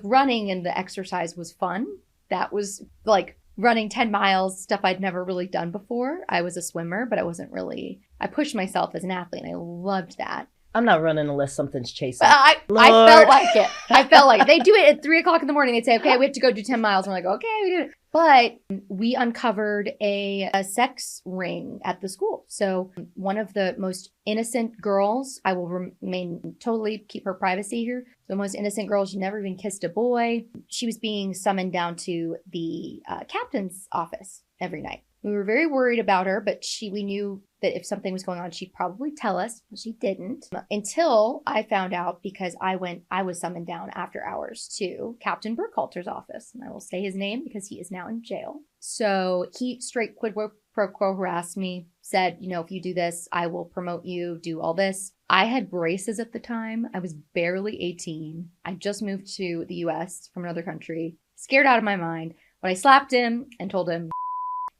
running and the exercise was fun. That was like running 10 miles, stuff I'd never really done before. I was a swimmer, but I pushed myself as an athlete, and I loved that. I'm not running unless something's chasing. I felt like it. I felt like it. They do it at 3 o'clock in the morning. They'd say, "Okay, we have to go do 10 miles." I'm like, "Okay, we did it." But we uncovered a sex ring at the school. So one of the most innocent girls, I will keep her privacy here. The most innocent girl, she never even kissed a boy. She was being summoned down to the captain's office every night. We were very worried about her, but we knew that if something was going on, she'd probably tell us. But she didn't until I found out, because I was summoned down after hours to Captain Burkhalter's office. And I will say his name because he is now in jail. So he straight quid pro quo harassed me, said, if you do this, I will promote you, do all this. I had braces at the time. I was barely 18. I just moved to the US from another country, scared out of my mind. But I slapped him and told him.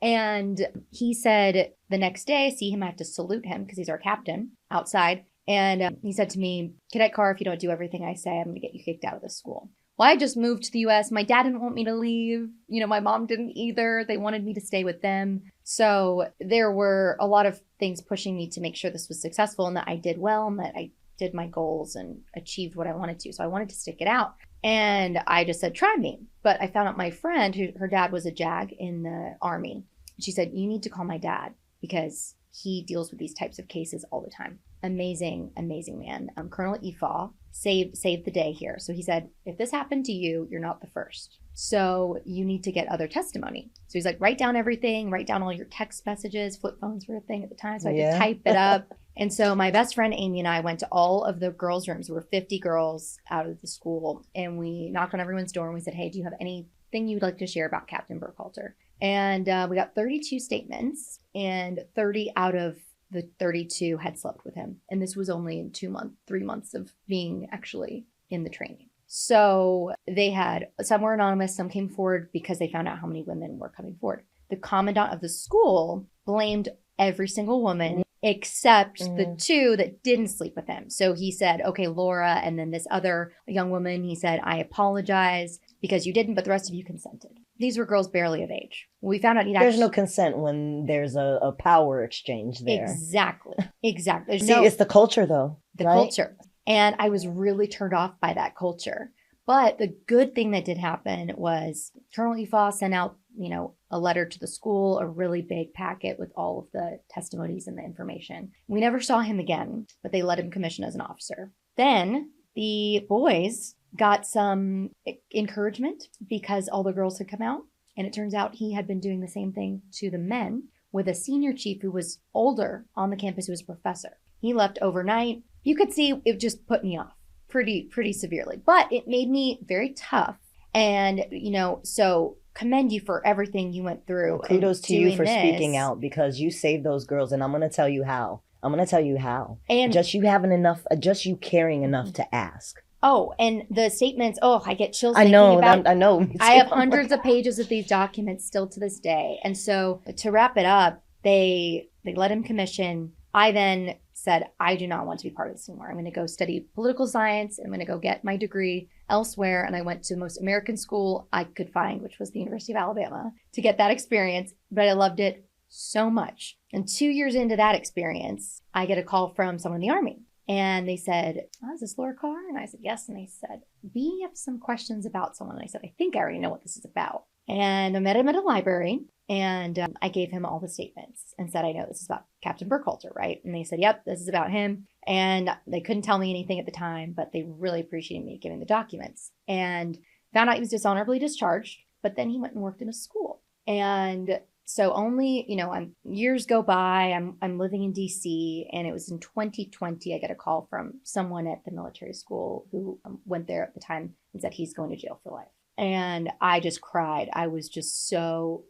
And he said the next day, I see him, I have to salute him because he's our captain outside. And he said to me, "Cadet Carr, if you don't do everything I say, I'm going to get you kicked out of this school." Well, I just moved to the US. My dad didn't want me to leave. My mom didn't either. They wanted me to stay with them. So there were a lot of things pushing me to make sure this was successful and that I did well and that I did my goals and achieved what I wanted to. So I wanted to stick it out. And I just said, try me. But I found out my friend, who her dad was a JAG in the Army. She said, you need to call my dad because he deals with these types of cases all the time. Amazing, amazing man. Colonel Efaw saved the day here. So he said, if this happened to you, you're not the first. So you need to get other testimony. So he's like, write down everything, write down all your text messages. Flip phones were a thing at the time. So I had to type it up. And so my best friend Amy and I went to all of the girls' rooms. There were 50 girls out of the school. And we knocked on everyone's door and we said, hey, do you have anything you'd like to share about Captain Burkhalter? And we got 32 statements, and 30 out of the 32 had slept with him. And this was only in 3 months of being actually in the training. So they had, some were anonymous, some came forward because they found out how many women were coming forward. The commandant of the school blamed every single woman except the two that didn't sleep with him. So he said, okay, Laura, and then this other young woman, he said, I apologize because you didn't, but the rest of you consented. These were girls barely of age. We found out there's no consent when there's a power exchange there. Exactly. It's the culture though. The culture. And I was really turned off by that culture. But the good thing that did happen was Colonel Efaw sent out, a letter to the school, a really big packet with all of the testimonies and the information. We never saw him again, but they let him commission as an officer. Then the boys got some encouragement because all the girls had come out. And it turns out he had been doing the same thing to the men with a senior chief who was older on the campus, who was a professor. He left overnight. You could see it just put me off pretty severely, but it made me very tough. And, so commend you for everything you went through. Kudos to you for speaking out, because you saved those girls. And I'm going to tell you how. And just you caring enough to ask. Oh, and the statements, I get chills. I know. I have hundreds of pages of these documents still to this day. And so to wrap it up, they let him commission. I then said, I do not want to be part of this anymore. I'm going to go study political science. I'm going to go get my degree elsewhere. And I went to the most American school I could find, which was the University of Alabama, to get that experience. But I loved it so much. And 2 years into that experience, I get a call from someone in the Army. And they said, is this Laura Carr? And I said, yes. And they said, we have some questions about someone. And I said, I think I already know what this is about. And I met him at a library. And I gave him all the statements and said, I know this is about Captain Burkhalter, right? And they said, yep, this is about him. And they couldn't tell me anything at the time, but they really appreciated me giving the documents. And found out he was dishonorably discharged, but then he went and worked in a school. And so only, years go by, I'm living in DC, and it was in 2020, I get a call from someone at the military school who went there at the time and said he's going to jail for life. And I just cried. I was so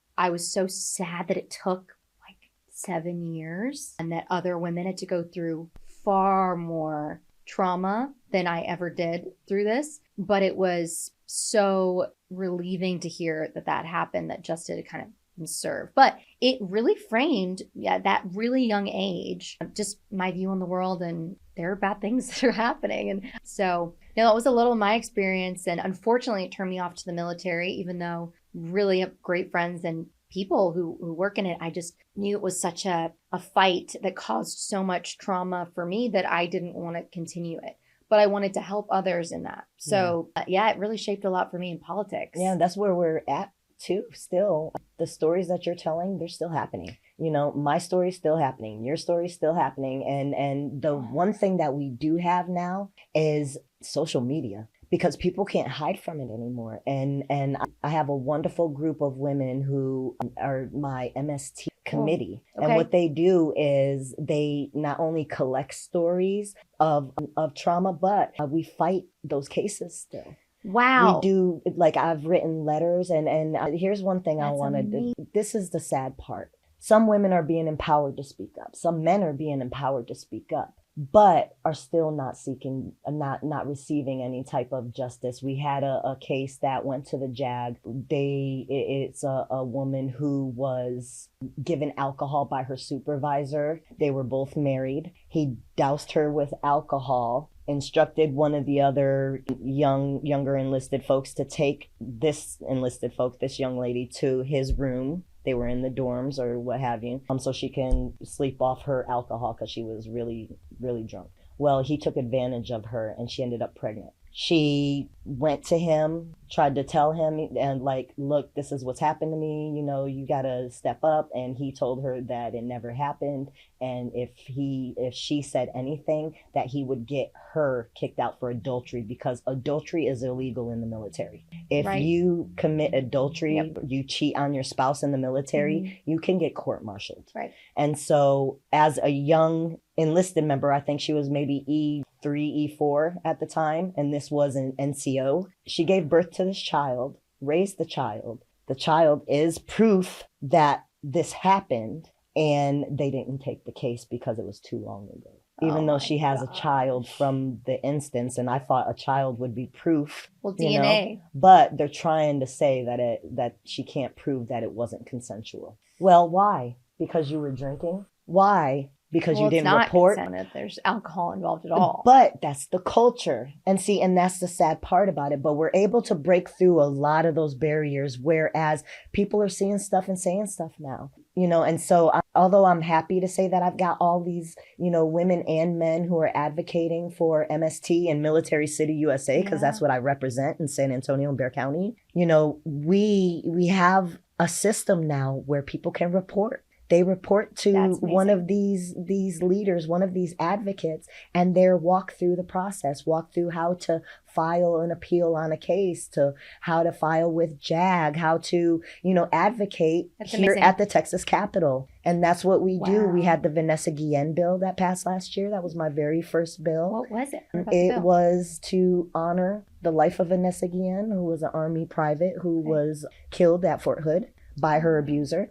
sad that it took like 7 years and that other women had to go through far more trauma than I ever did through this. But it was so relieving to hear that happened, that justice had kind of been served. But it really framed, that really young age, just my view on the world, and there are bad things that are happening. And so, that was a little of my experience. And unfortunately, it turned me off to the military, even though really have great friends and people who work in it. I just knew it was such a fight that caused so much trauma for me that I didn't want to continue it. But I wanted to help others in that. So, it really shaped a lot for me in politics. Yeah, that's where we're at too. Still, the stories that you're telling, they're still happening. My story's still happening. Your story's still happening. And the one thing that we do have now is social media, because people can't hide from it anymore. And I have a wonderful group of women who are my MST committee. Okay. And what they do is they not only collect stories of trauma, but we fight those cases still. Wow. We do, like, I've written letters, and here's one thing I want to do. This is the sad part. Some women are being empowered to speak up. Some men are being empowered to speak up, but are still not receiving any type of justice. We had a case that went to the JAG. It's a woman who was given alcohol by her supervisor. They were both married. He doused her with alcohol, instructed one of the other younger enlisted folks to take this young lady to his room. They were in the dorms or what have you, so she can sleep off her alcohol because she was really, really drunk. Well, he took advantage of her and she ended up pregnant. She went to him, tried to tell him and like, look, this is what's happened to me. You know, you got to step up. And he told her that it never happened. And if she said anything, that he would get her kicked out for adultery, because adultery is illegal in the military. If you commit adultery, you cheat on your spouse in the military, you can get court-martialed. Right. And so as a young enlisted member, I think she was maybe E3, E4 at the time, and this was an NCO. She gave birth to this child, raised the child. The child is proof that this happened, and they didn't take the case because it was too long ago. Even though she has a child from the instance, and I thought a child would be proof. Well, DNA. But they're trying to say that she can't prove that it wasn't consensual. Well, why? Because you were drinking? Why? Because you didn't report. It's not consent if there's alcohol involved at all. But that's the culture. And that's the sad part about it. But we're able to break through a lot of those barriers, whereas people are seeing stuff and saying stuff now. And so although I'm happy to say that I've got all these, women and men who are advocating for MST in Military City, USA, because that's what I represent in San Antonio and Bexar County. We have a system now where people can report. They report to one of these leaders, one of these advocates, and they're walk through the process, walk through how to file an appeal on a case, to how to file with JAG, how to, advocate at the Texas Capitol. And that's what we do. We had the Vanessa Guillen bill that passed last year. That was my very first bill. What was it? It was to honor the life of Vanessa Guillen, who was an Army private who was killed at Fort Hood by her abuser.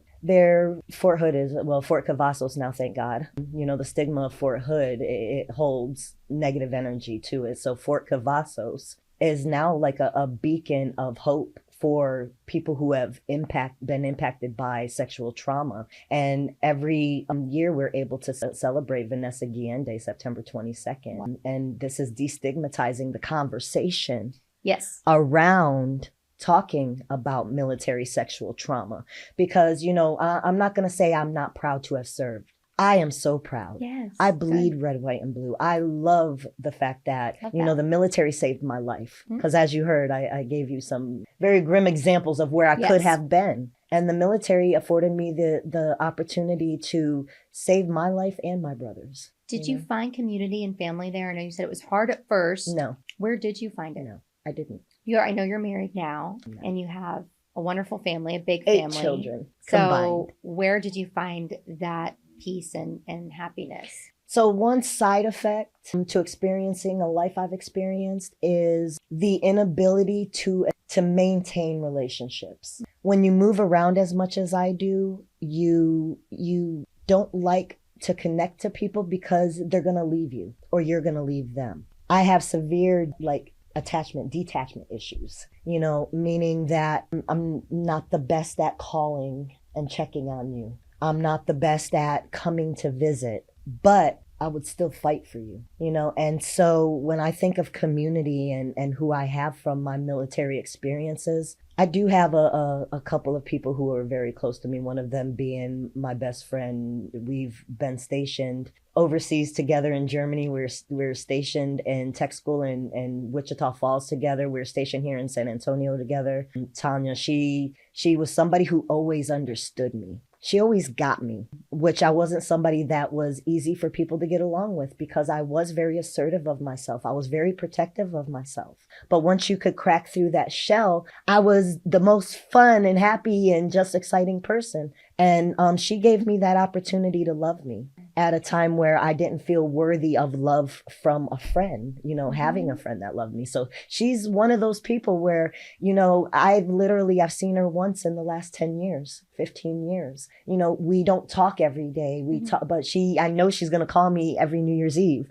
Fort Hood is, Fort Cavazos now, thank God. The stigma of Fort Hood, it holds negative energy to it. So Fort Cavazos is now like a beacon of hope for people who have been impacted by sexual trauma. And every year we're able to celebrate Vanessa Guillen Day, September 22nd. Wow. And this is destigmatizing the conversation around talking about military sexual trauma, because, I'm not going to say I'm not proud to have served. I am so proud. Yes, I bleed red, white, and blue. I love the fact that, the military saved my life. Because as you heard, I gave you some very grim examples of where I could have been. And the military afforded me the opportunity to save my life and my brother's. Did you find community and family there? I know you said it was hard at first. No. Where did you find it? No, I didn't. I know you're married now, and you have a wonderful family, a big family. 8 children combined. So where did you find that peace and happiness? So one side effect to experiencing a life I've experienced is the inability to maintain relationships. When you move around as much as I do, you don't like to connect to people because they're going to leave you or you're going to leave them. I have severe detachment issues, meaning that I'm not the best at calling and checking on you. I'm not the best at coming to visit, but I would still fight for you, And so when I think of community and who I have from my military experiences, I do have a couple of people who are very close to me, one of them being my best friend. We've been stationed overseas together in Germany. We're stationed in tech school in Wichita Falls together. We're stationed here in San Antonio together. Tanya, she was somebody who always understood me. She always got me, which I wasn't somebody that was easy for people to get along with, because I was very assertive of myself. I was very protective of myself. But once you could crack through that shell, I was the most fun and happy and just exciting person. And she gave me that opportunity to love me at a time where I didn't feel worthy of love from a friend, having a friend that loved me. So she's one of those people where, I've seen her once in the last 10 years, 15 years. We don't talk every day. We talk, but I know she's going to call me every New Year's Eve.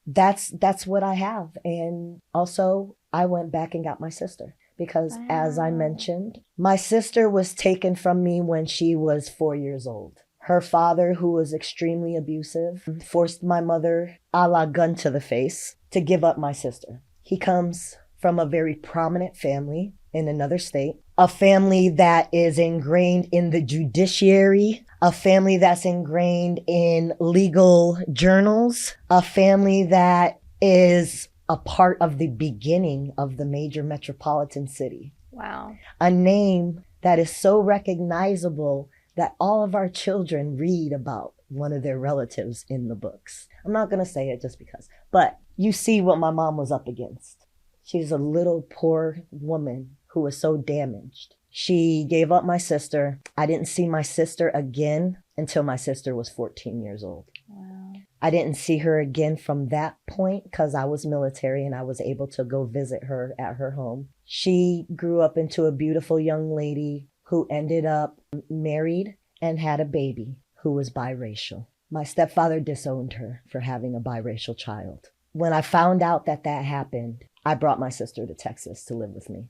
That's what I have. And also I went back and got my sister. Because as I mentioned, my sister was taken from me when she was 4 years old. Her father, who was extremely abusive, forced my mother, a la gun to the face, to give up my sister. He comes from a very prominent family in another state, a family that is ingrained in the judiciary, a family that's ingrained in legal journals, a family that is a part of the beginning of the major metropolitan city. Wow. A name that is so recognizable that all of our children read about one of their relatives in the books. I'm not going to say it just because, but you see what my mom was up against. She's a little poor woman who was so damaged. She gave up my sister. I didn't see my sister again until my sister was 14 years old. Wow. I didn't see her again from that point because I was military and I was able to go visit her at her home. She grew up into a beautiful young lady who ended up married and had a baby who was biracial. My stepfather disowned her for having a biracial child. When I found out that that happened, I brought my sister to Texas to live with me.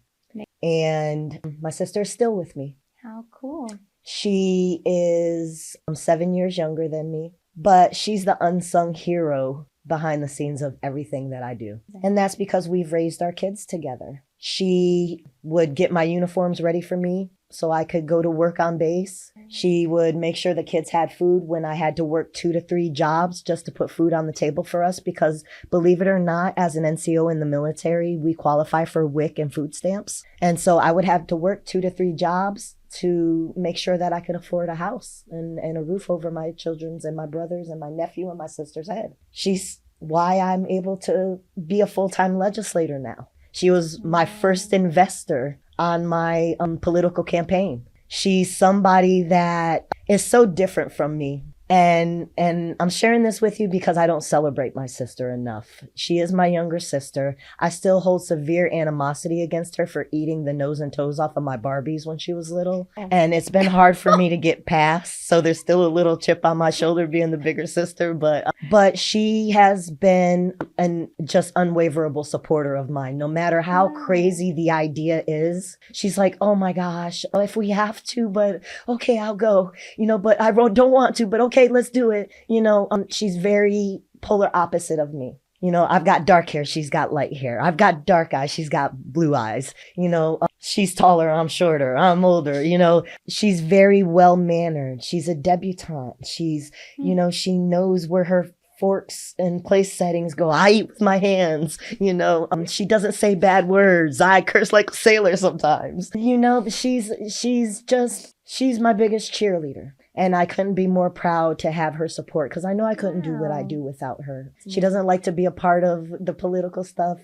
And my sister is still with me. How cool. She is 7 years younger than me, but she's the unsung hero behind the scenes of everything that I do. And that's because we've raised our kids together. She would get my uniforms ready for me so I could go to work on base. She would make sure the kids had food when I had to work 2 to 3 jobs just to put food on the table for us because, believe it or not, as an NCO in the military, we qualify for WIC and food stamps. And so I would have to work 2 to 3 jobs to make sure that I could afford a house and a roof over my children's and my brother's and my nephew and my sister's head. She's why I'm able to be a full-time legislator now. She was my first investor on my political campaign. She's somebody that is so different from me. And I'm sharing this with you because I don't celebrate my sister enough. She is my younger sister. I still hold severe animosity against her for eating the nose and toes off of my Barbies when she was little. And it's been hard for me to get past. So there's still a little chip on my shoulder being the bigger sister. But she has been an just unwaverable supporter of mine. No matter how crazy the idea is, she's like, oh my gosh, if we have to, but okay, I'll go, but I don't want to, but okay, let's do it. She's very polar opposite of me. I've got dark hair. She's got light hair. I've got dark eyes. She's got blue eyes. She's taller. I'm shorter. I'm older. She's very well mannered. She's a debutante. She's, she knows where her forks and place settings go. I eat with my hands. She doesn't say bad words. I curse like a sailor sometimes. She's my biggest cheerleader. And I couldn't be more proud to have her support because I know I couldn't do what I do without her. She doesn't like to be a part of the political stuff,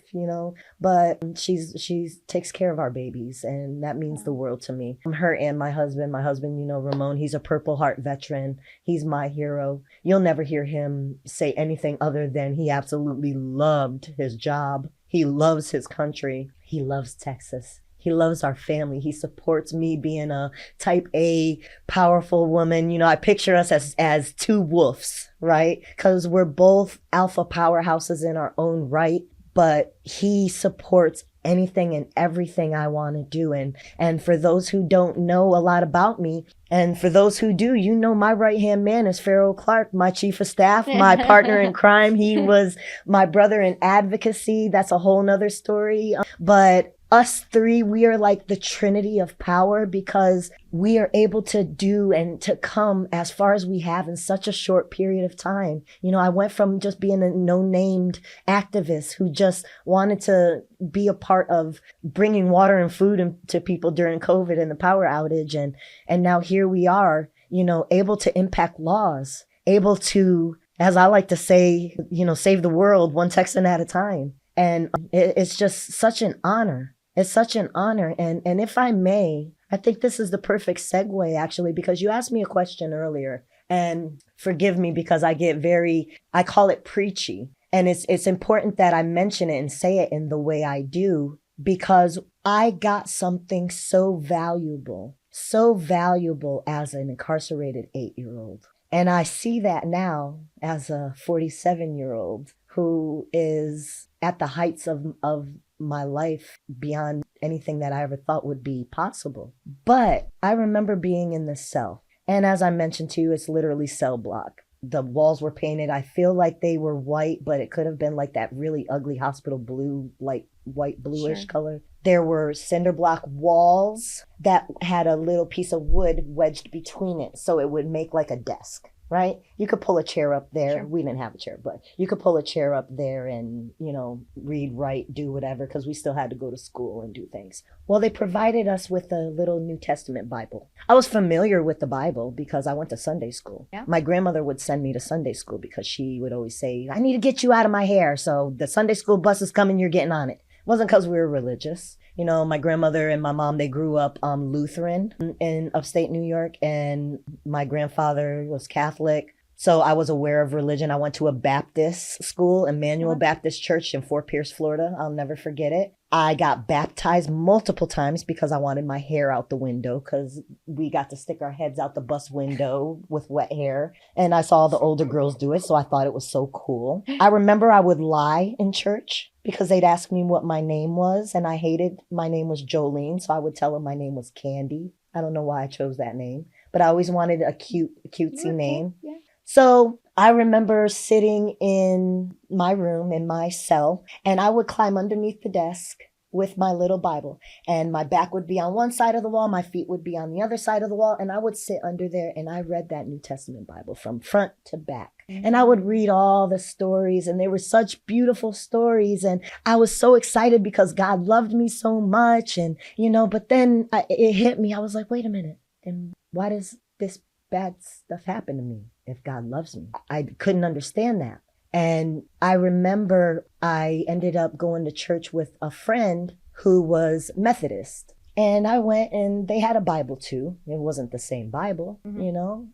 but she takes care of our babies, and that means the world to me. Her and my husband, Ramon, he's a Purple Heart veteran. He's my hero. You'll never hear him say anything other than he absolutely loved his job. He loves his country. He loves Texas. He loves our family. He supports me being a type A powerful woman. I picture us as 2 wolves, right? Because we're both alpha powerhouses in our own right, but he supports anything and everything I want to do. And for those who don't know a lot about me, and for those who do, my right-hand man is Pharaoh Clark, my chief of staff, my partner in crime. He was my brother in advocacy. That's a whole nother story. But us 3, we are like the trinity of power because we are able to do and to come as far as we have in such a short period of time. I went from just being a no-named activist who just wanted to be a part of bringing water and food to people during COVID and the power outage. And now here we are, able to impact laws, able to, as I like to say, save the world one Texan at a time. And it's just such an honor. It's such an honor. And if I may, I think this is the perfect segue, actually, because you asked me a question earlier. And forgive me because I call it preachy. And it's important that I mention it and say it in the way I do, because I got something so valuable as an incarcerated 8-year-old. And I see that now as a 47-year-old who is at the heights of my life beyond anything that I ever thought would be possible. But I remember being in the cell. And as I mentioned to you, it's literally cell block. The walls were painted. I feel like they were white, but it could have been like that really ugly hospital blue, like white bluish color. There were cinder block walls that had a little piece of wood wedged between it, so it would make like a desk. right? You could pull a chair up there. Sure. We didn't have a chair, but you could pull a chair up there and, read, write, do whatever, because we still had to go to school and do things. Well, they provided us with a little New Testament Bible. I was familiar with the Bible because I went to Sunday school. Yeah. My grandmother would send me to Sunday school because she would always say, I need to get you out of my hair. So the Sunday school bus is coming, you're getting on it. It wasn't because we were religious. My grandmother and my mom, they grew up Lutheran in upstate New York, and my grandfather was Catholic. So I was aware of religion. I went to a Baptist school, Emmanuel Baptist Church in Fort Pierce, Florida. I'll never forget it. I got baptized multiple times because I wanted my hair out the window, because we got to stick our heads out the bus window with wet hair. And I saw the older girls do it, so I thought it was so cool. I remember I would lie in church because they'd ask me what my name was, and I hated my name was Jolene, so I would tell them my name was Candy. I don't know why I chose that name, but I always wanted a cutesy name. Yeah. So I remember sitting in my room, in my cell, and I would climb underneath the desk with my little Bible, and my back would be on one side of the wall, my feet would be on the other side of the wall, and I would sit under there and I read that New Testament Bible from front to back. And I would read all the stories, and they were such beautiful stories, and I was so excited because God loved me so much, and but then it hit me. I was like, wait a minute, and why does this bad stuff happen to me if God loves me? I couldn't understand that. And I remember I ended up going to church with a friend who was Methodist. And I went, and they had a Bible too. It wasn't the same Bible,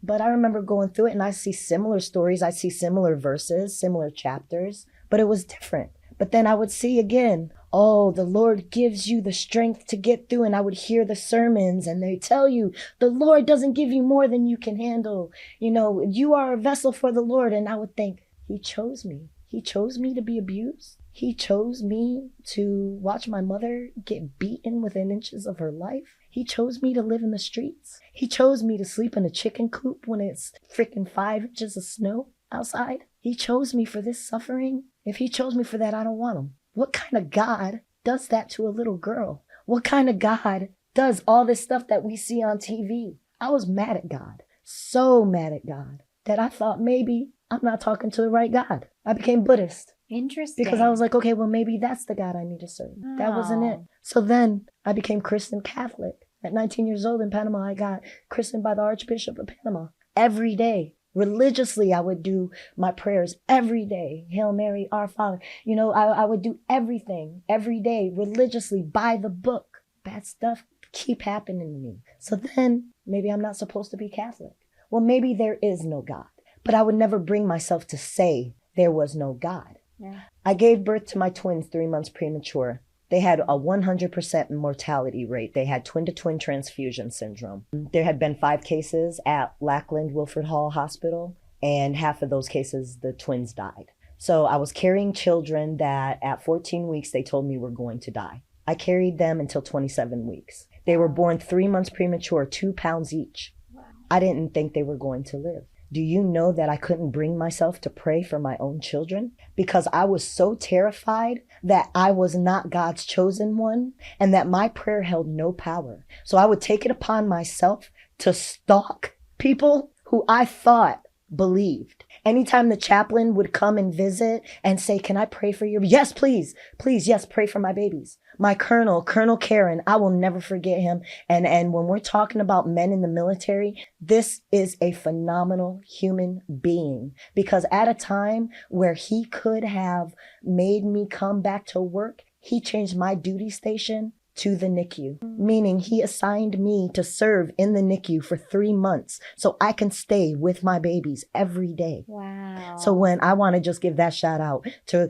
but I remember going through it, and I see similar stories. I see similar verses, similar chapters, but it was different. But then I would see again, oh, the Lord gives you the strength to get through. And I would hear the sermons, and they tell you, the Lord doesn't give you more than you can handle. You are a vessel for the Lord. And I would think, He chose me. He chose me to be abused. He chose me to watch my mother get beaten within inches of her life. He chose me to live in the streets. He chose me to sleep in a chicken coop when it's freaking 5 inches of snow outside. He chose me for this suffering. If He chose me for that, I don't want Him. What kind of God does that to a little girl? What kind of God does all this stuff that we see on TV? I was mad at God, so mad at God, that I thought maybe I'm not talking to the right God. I became Buddhist. Interesting. Because I was like, okay, well, maybe that's the God I need to serve. Oh. That wasn't it. So then I became Christian Catholic. At 19 years old in Panama, I got christened by the Archbishop of Panama. Every day, religiously, I would do my prayers every day. Hail Mary, Our Father. I would do everything every day, religiously, by the book. Bad stuff keep happening to me. So then maybe I'm not supposed to be Catholic. Well, maybe there is no God. But I would never bring myself to say there was no God. Yeah. I gave birth to my twins 3 months premature. They had a 100% mortality rate. They had twin-to-twin transfusion syndrome. There had been 5 cases at Lackland Wilford Hall Hospital, and half of those cases, the twins died. So I was carrying children that at 14 weeks, they told me were going to die. I carried them until 27 weeks. They were born 3 months premature, 2 pounds each. Wow. I didn't think they were going to live. Do you know that I couldn't bring myself to pray for my own children? Because I was so terrified that I was not God's chosen one, and that my prayer held no power. So I would take it upon myself to stalk people who I thought believed. Anytime the chaplain would come and visit and say, can I pray for you? Yes, please. Please, yes, pray for my babies. My Colonel Karen, I will never forget him. And when we're talking about men in the military, this is a phenomenal human being, because at a time where he could have made me come back to work, he changed my duty station to the NICU, meaning he assigned me to serve in the NICU for 3 months so I can stay with my babies every day. Wow. So when I want to just give that shout out to,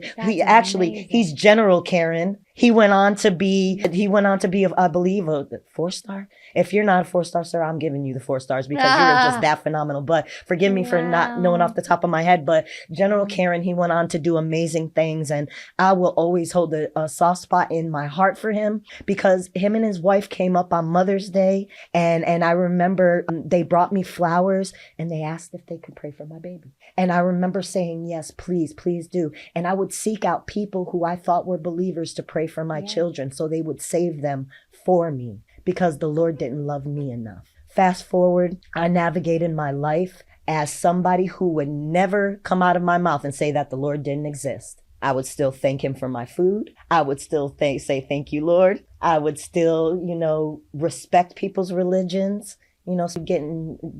he's General Karen. He went on to be, I believe, a 4-star. If you're not a 4-star, sir, I'm giving you the 4 stars because you're just that phenomenal. But forgive me for not knowing off the top of my head. But General Karen, he went on to do amazing things. And I will always hold a soft spot in my heart for him, because him and his wife came up on Mother's Day. And I remember they brought me flowers and they asked if they could pray for my baby. And I remember saying, yes, please, please do. And I would seek out people who I thought were believers to pray for my children so they would save them for me, because the Lord didn't love me enough. Fast forward, I navigated my life as somebody who would never come out of my mouth and say that the Lord didn't exist. I would still thank him for my food. I would still say, thank you, Lord. I would still, respect people's religions, so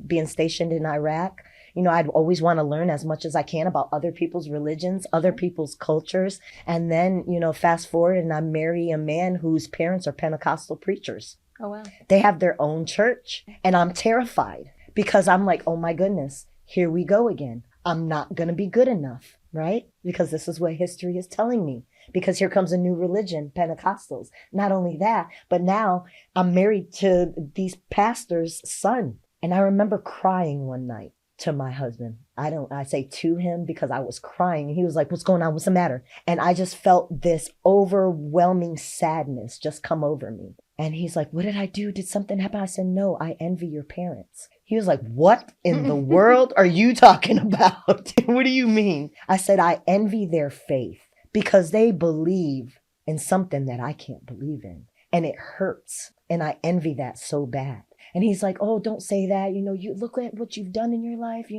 being stationed in Iraq. I'd always want to learn as much as I can about other people's religions, other people's cultures. And then, fast forward and I marry a man whose parents are Pentecostal preachers. Oh, wow. They have their own church. And I'm terrified because I'm like, oh my goodness, here we go again. I'm not going to be good enough, right? Because this is what history is telling me. Because here comes a new religion, Pentecostals. Not only that, but now I'm married to these pastors' son. And I remember crying one night to my husband. I say to him because I was crying. He was like, what's going on? What's the matter? And I just felt this overwhelming sadness just come over me. And he's like, what did I do? Did something happen? I said, no, I envy your parents. He was like, what in the world are you talking about? What do you mean? I said, I envy their faith because they believe in something that I can't believe in. And it hurts. And I envy that so bad. And he's like, oh, don't say that. You look at what you've done in your life,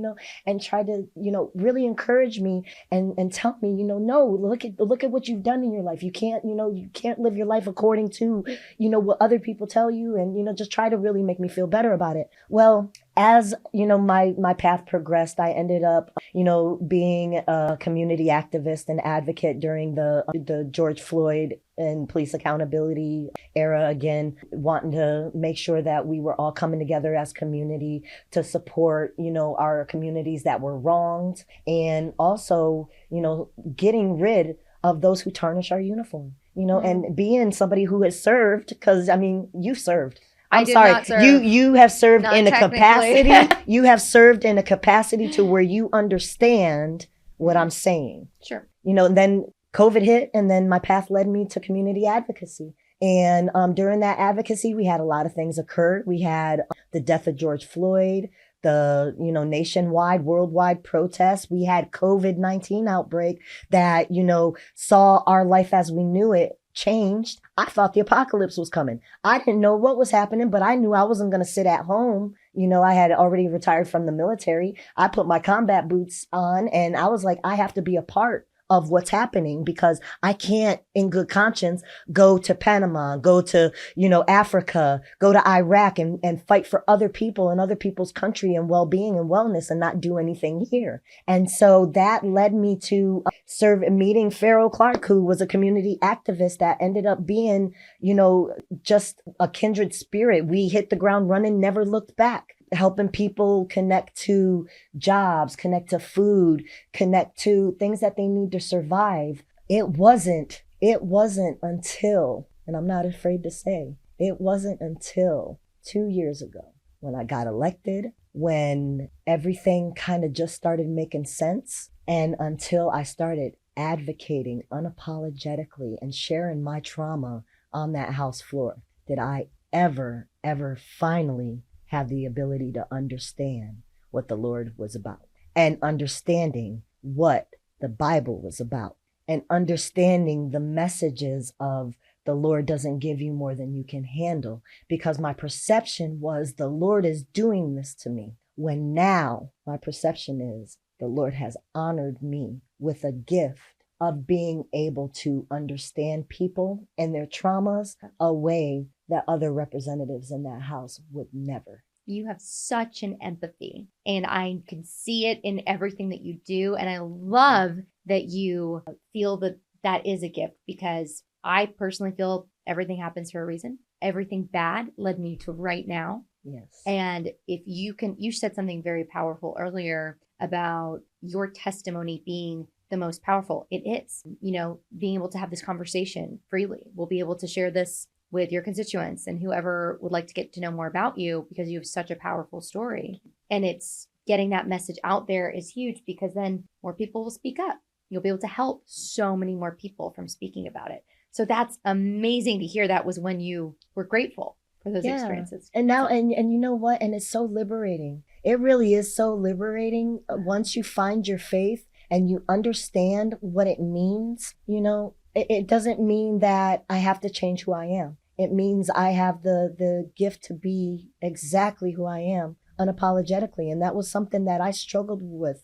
and try to, really encourage me and tell me, no, look at what you've done in your life. You can't live your life according to, what other people tell you and, just try to really make me feel better about it. Well, as, my path progressed, I ended up, being a community activist and advocate during the George Floyd and police accountability era again, wanting to make sure that we were all coming together as community to support, our communities that were wronged and also, getting rid of those who tarnish our uniform, and being somebody who has served, because you served. I'm sorry. Not serve. You have served Not in a capacity. You have served in a capacity to where you understand what I'm saying. Sure. And then COVID hit, and then my path led me to community advocacy. And during that advocacy, we had a lot of things occur. We had the death of George Floyd, the nationwide, worldwide protests. We had COVID-19 outbreak that saw our life as we knew it changed. I thought the apocalypse was coming. I didn't know what was happening, but I knew I wasn't going to sit at home. I had already retired from the military. I put my combat boots on and I was like, I have to be a part of what's happening because I can't in good conscience go to Panama, go to, Africa, go to Iraq and fight for other people and other people's country and well-being and wellness and not do anything here. And so that led me to meeting Pharaoh Clark, who was a community activist that ended up being, just a kindred spirit. We hit the ground running, never looked back. Helping people connect to jobs, connect to food, connect to things that they need to survive. It wasn't until, and I'm not afraid to say, it wasn't until 2 years ago when I got elected, when everything kind of just started making sense, and until I started advocating unapologetically and sharing my trauma on that House floor, did I ever finally have the ability to understand what the Lord was about and understanding what the Bible was about and understanding the messages of the Lord doesn't give you more than you can handle, because my perception was the Lord is doing this to me, when now my perception is the Lord has honored me with a gift of being able to understand people and their traumas a way that other representatives in that House would never. You have such an empathy, and I can see it in everything that you do. And I love that you feel that that is a gift, because I personally feel everything happens for a reason. Everything bad led me to right now. Yes. And if you said something very powerful earlier about your testimony being the most powerful. It is, being able to have this conversation freely. We'll be able to share this with your constituents and whoever would like to get to know more about you, because you have such a powerful story. And it's getting that message out there is huge, because then more people will speak up. You'll be able to help so many more people from speaking about it. So that's amazing to hear. That was when you were grateful for those experiences. And now, and you know what? And it's so liberating. It really is so liberating once you find your faith and you understand what it means. It doesn't mean that I have to change who I am. It means I have the gift to be exactly who I am unapologetically. And that was something that I struggled with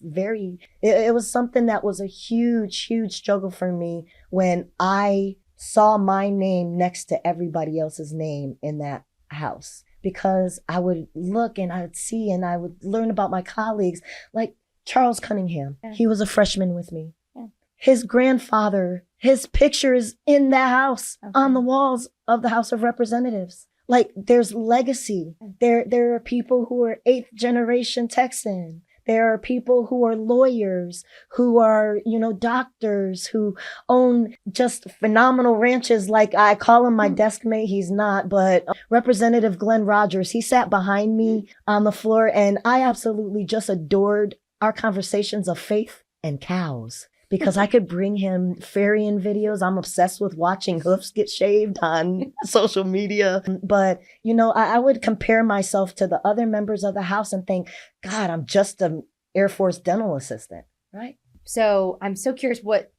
it was something that was a huge, huge struggle for me when I saw my name next to everybody else's name in that house. Because I would look and I would see and I would learn about my colleagues, like Charles Cunningham. Yeah. He was a freshman with me. Yeah. His grandfather, his picture is in that house on the walls of the House of Representatives. Like, there's legacy. There are people who are 8th generation Texan. There are people who are lawyers, who are, doctors, who own just phenomenal ranches. Like, I call him my desk mate. He's not, but Representative Glenn Rogers, he sat behind me on the floor, and I absolutely just adored our conversations of faith and cows. Because I could bring him farrion videos. I'm obsessed with watching hoofs get shaved on social media. But, I would compare myself to the other members of the House and think, God, I'm just an Air Force dental assistant, right? So I'm so curious what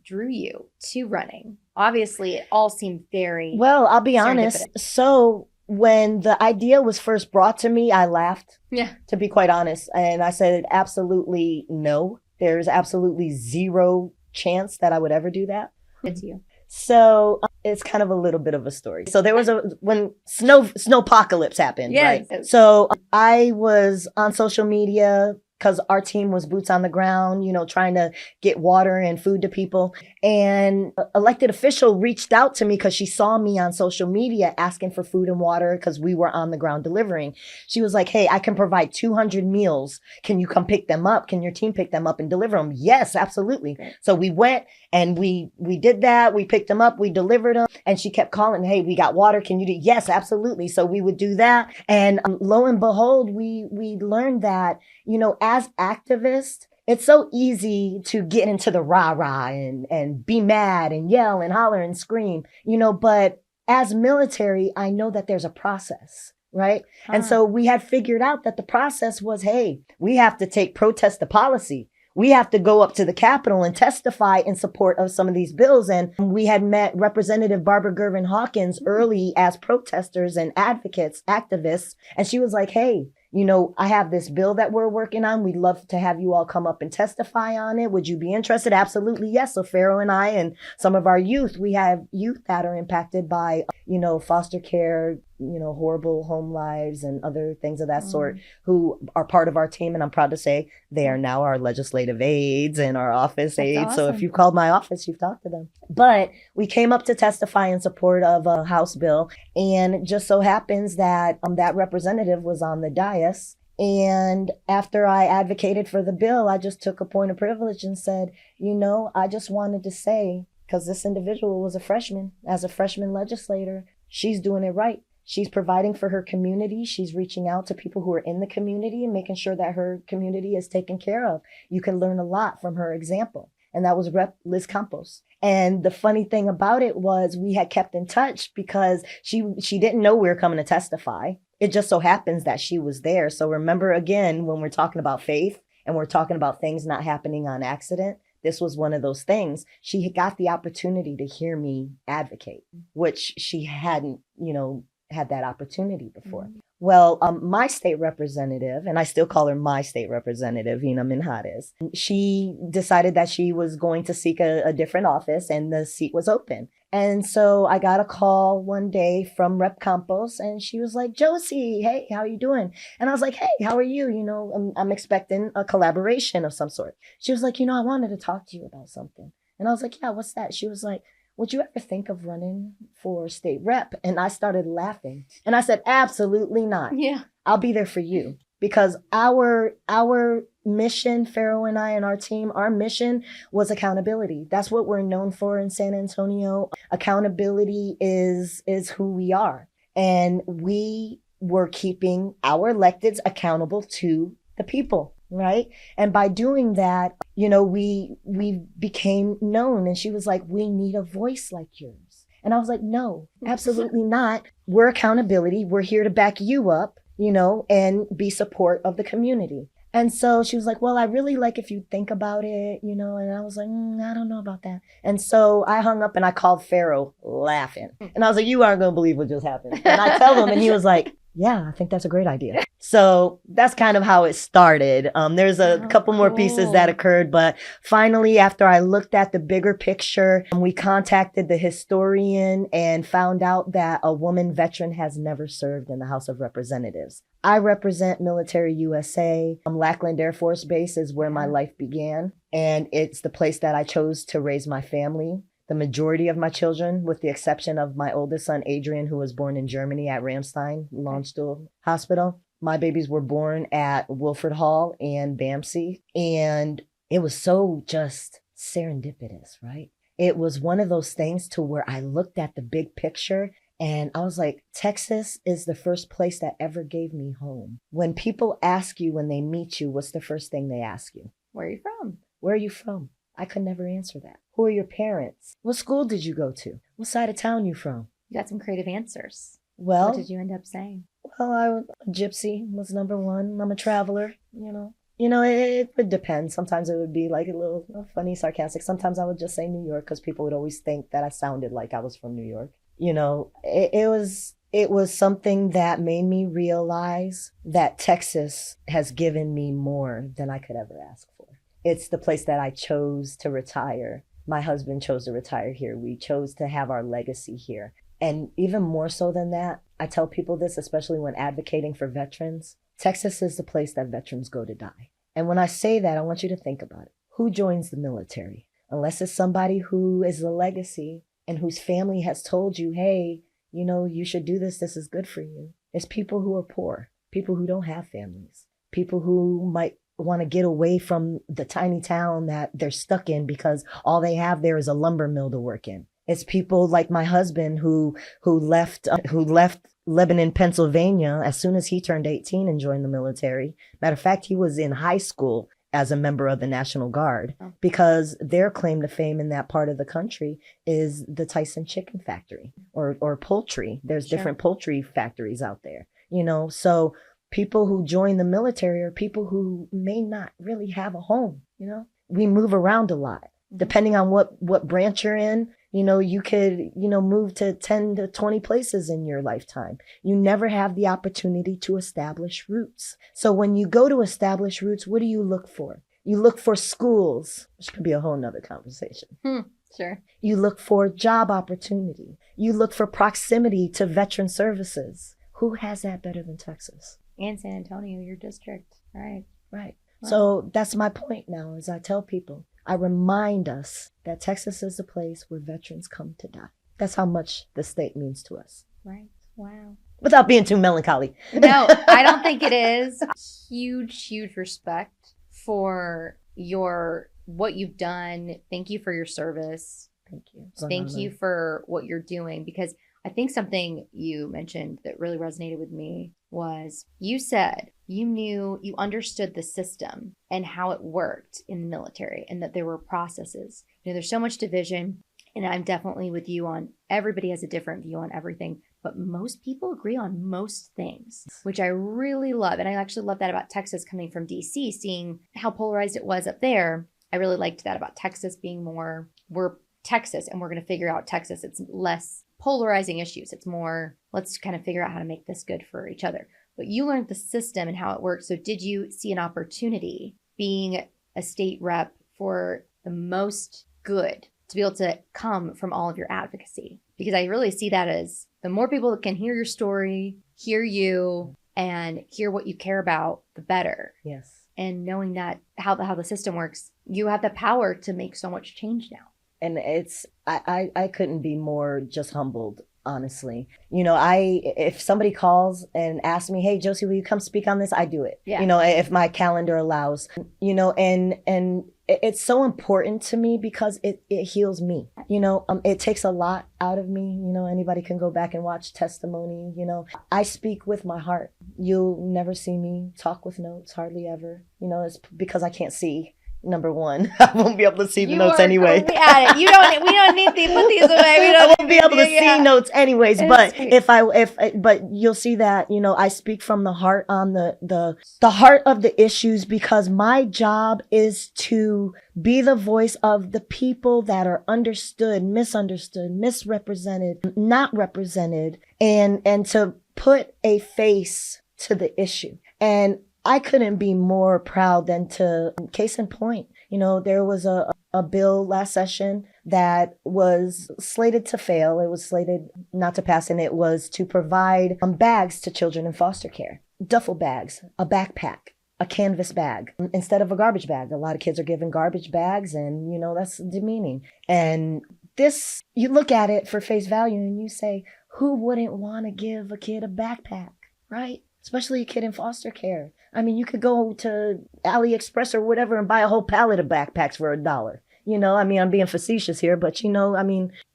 drew you to running. Obviously, it all seemed very well, I'll be honest. So when the idea was first brought to me, I laughed, to be quite honest. And I said, absolutely no. There's absolutely zero chance that I would ever do that. It's you. So it's kind of a little bit of a story. So there was when snowpocalypse happened, right? So I was on social media because our team was boots on the ground, trying to get water and food to people. And an elected official reached out to me because she saw me on social media asking for food and water because we were on the ground delivering. She was like, hey, I can provide 200 meals. Can you come pick them up? Can your team pick them up and deliver them? Yes, absolutely. So we went and we did that. We picked them up. We delivered them. And she kept calling, hey, we got water. Can you do? Yes, absolutely. So we would do that. And lo and behold, we learned that, as activists, it's so easy to get into the rah-rah and be mad and yell and holler and scream, but as military, I know that there's a process, right? And so we had figured out that the process was, hey, we have to take protest to policy. We have to go up to the Capitol and testify in support of some of these bills. And we had met Representative Barbara Gervin Hawkins early as protesters and advocates, activists. And she was like, hey, I have this bill that we're working on. We'd love to have you all come up and testify on it. Would you be interested? Absolutely, yes. So Pharaoh and I and some of our youth, we have youth that are impacted by, foster care, horrible home lives and other things of that sort who are part of our team. And I'm proud to say they are now our legislative aides and our office aides. Awesome. So if you've called my office, you've talked to them. But we came up to testify in support of a House bill. And it just so happens that that representative was on the dais. And after I advocated for the bill, I just took a point of privilege and said, I just wanted to say, because this individual was a freshman, as a freshman legislator, she's doing it right. She's providing for her community. She's reaching out to people who are in the community and making sure that her community is taken care of. You can learn a lot from her example. And that was Rep. Liz Campos. And the funny thing about it was we had kept in touch because she didn't know we were coming to testify. It just so happens that she was there. So remember, again, when we're talking about faith and we're talking about things not happening on accident, this was one of those things. She got the opportunity to hear me advocate, which she hadn't, had that opportunity before. Mm-hmm. Well, my state representative, and I still call her my state representative, Ina Minjares, she decided that she was going to seek a different office and the seat was open. And so I got a call one day from Rep. Campos and she was like, Josey, hey, how are you doing? And I was like, hey, how are you? I'm expecting a collaboration of some sort. She was like, I wanted to talk to you about something. And I was like, yeah, what's that? She was like, would you ever think of running for state rep? And I started laughing. And I said, absolutely not. Yeah. I'll be there for you. Because our mission, Pharaoh and I and our team, our mission was accountability. That's what we're known for in San Antonio. Accountability is who we are. And we were keeping our electeds accountable to the people. Right. And by doing that, we became known. And she was like, we need a voice like yours. And I was like, no, absolutely not. We're accountability. We're here to back you up, and be support of the community. And so she was like, well, I really like if you think about it, and I was like, I don't know about that. And so I hung up and I called Pharaoh laughing. And I was like, you aren't going to believe what just happened. And I tell him and he was like, Yeah, I think that's a great idea. So that's kind of how it started. There's a couple more pieces that occurred, but finally, after I looked at the bigger picture, we contacted the historian and found out that a woman veteran has never served in the House of Representatives. I represent Military USA. Lackland Air Force Base is where my life began, and it's the place that I chose to raise my family. The majority of my children, with the exception of my oldest son, Adrian, who was born in Germany at Ramstein Landstuhl Hospital. My babies were born at Wilford Hall and BAMC. And it was so just serendipitous, right? It was one of those things to where I looked at the big picture and I was like, Texas is the first place that ever gave me home. When people ask you, when they meet you, what's the first thing they ask you? Where are you from? Where are you from? I could never answer that. Who are your parents? What school did you go to? What side of town you from? You got some creative answers. Well, what did you end up saying? Well, a gypsy was number one. I'm a traveler, it would depend. Sometimes it would be like a little funny, sarcastic. Sometimes I would just say New York because people would always think that I sounded like I was from New York. It was something that made me realize that Texas has given me more than I could ever ask for. It's the place that I chose to retire. My husband chose to retire here. We chose to have our legacy here. And even more so than that, I tell people this, especially when advocating for veterans, Texas is the place that veterans go to die. And when I say that, I want you to think about it. Who joins the military? Unless it's somebody who is a legacy and whose family has told you, hey, you should do this. This is good for you. It's people who are poor, people who don't have families, people who might want to get away from the tiny town that they're stuck in because all they have there is a lumber mill to work in. It's people like my husband who left Lebanon, Pennsylvania as soon as he turned 18 and joined the military. Matter of fact, he was in high school as a member of the National Guard because their claim to fame in that part of the country is the Tyson chicken factory or poultry. There's different poultry factories out there, so people who join the military are people who may not really have a home. We move around a lot. Depending on what branch you're in, you could, move to 10 to 20 places in your lifetime. You never have the opportunity to establish roots. So when you go to establish roots, what do you look for? You look for schools, which could be a whole nother conversation. Sure. You look for job opportunity. You look for proximity to veteran services. Who has that better than Texas? And San Antonio, your district. Right. Wow. So that's my point now, as I tell people. I remind us that Texas is a place where veterans come to die. That's how much the state means to us. Right. Wow. Without being too melancholy. No, I don't think it is. Huge respect for what you've done. Thank you for your service. Thank you. Thank you for what you're doing, because I think something you mentioned that really resonated with me was you said you understood the system and how it worked in the military and that there were processes. There's so much division, and I'm definitely with you on everybody has a different view on everything, but most people agree on most things, which I really love. And I actually love that about Texas coming from DC, seeing how polarized it was up there. I really liked that about Texas being more, we're Texas and we're going to figure out Texas. It's less polarizing issues. It's more, let's kind of figure out how to make this good for each other. But you learned the system and how it works. So did you see an opportunity being a state rep for the most good to be able to come from all of your advocacy? Because I really see that as the more people that can hear your story, hear you, and hear what you care about, the better. Yes. And knowing that how the system works, you have the power to make so much change now. And I couldn't be more just humbled, honestly. If somebody calls and asks me, hey, Josey, will you come speak on this? I do it, if my calendar allows, and it's so important to me because it heals me. It takes a lot out of me. Anybody can go back and watch testimony. I speak with my heart. You'll never see me talk with notes, hardly ever. It's because I can't see. Number one, I won't be able to see the notes anyway. We don't need to put these away. I won't be able to see notes anyways. But but you'll see that, I speak from the heart on the heart of the issues, because my job is to be the voice of the people that are understood, misunderstood, misrepresented, not represented, and to put a face to the issue. And I couldn't be more proud than to, case in point, there was a bill last session that was slated to fail. It was slated not to pass, and it was to provide bags to children in foster care. Duffel bags, a backpack, a canvas bag instead of a garbage bag. A lot of kids are given garbage bags, and that's demeaning. And this, you look at it for face value and you say, who wouldn't want to give a kid a backpack, right? Especially a kid in foster care. I mean, you could go to AliExpress or whatever and buy a whole pallet of backpacks for $1. I'm being facetious here, but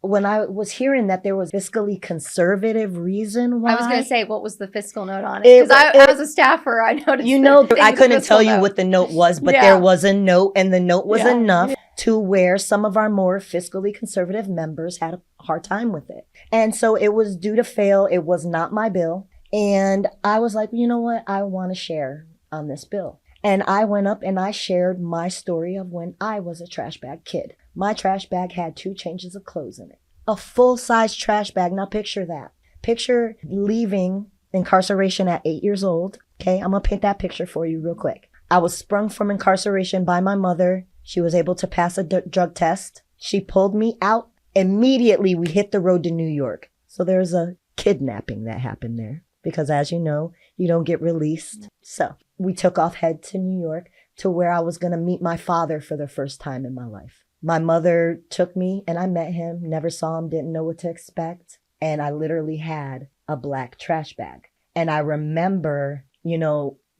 when I was hearing that there was fiscally conservative reason why. I was going to say, what was the fiscal note on it? Because I was a staffer, I noticed. I couldn't tell you what the note was, but there was a note, and the note was enough to where some of our more fiscally conservative members had a hard time with it. And so it was due to fail. It was not my bill. And I was like, you know what? I want to share on this bill. And I went up and I shared my story of when I was a trash bag kid. My trash bag had 2 changes of clothes in it. A full-size trash bag. Now picture that. Picture leaving incarceration at 8 years old. Okay, I'm going to paint that picture for you real quick. I was sprung from incarceration by my mother. She was able to pass a drug test. She pulled me out. Immediately, we hit the road to New York. So there's a kidnapping that happened there. Because as you know, you don't get released. So we took off head to New York to where I was going to meet my father for the first time in my life. My mother took me and I met him, never saw him, didn't know what to expect. And I literally had a black trash bag. And I remember,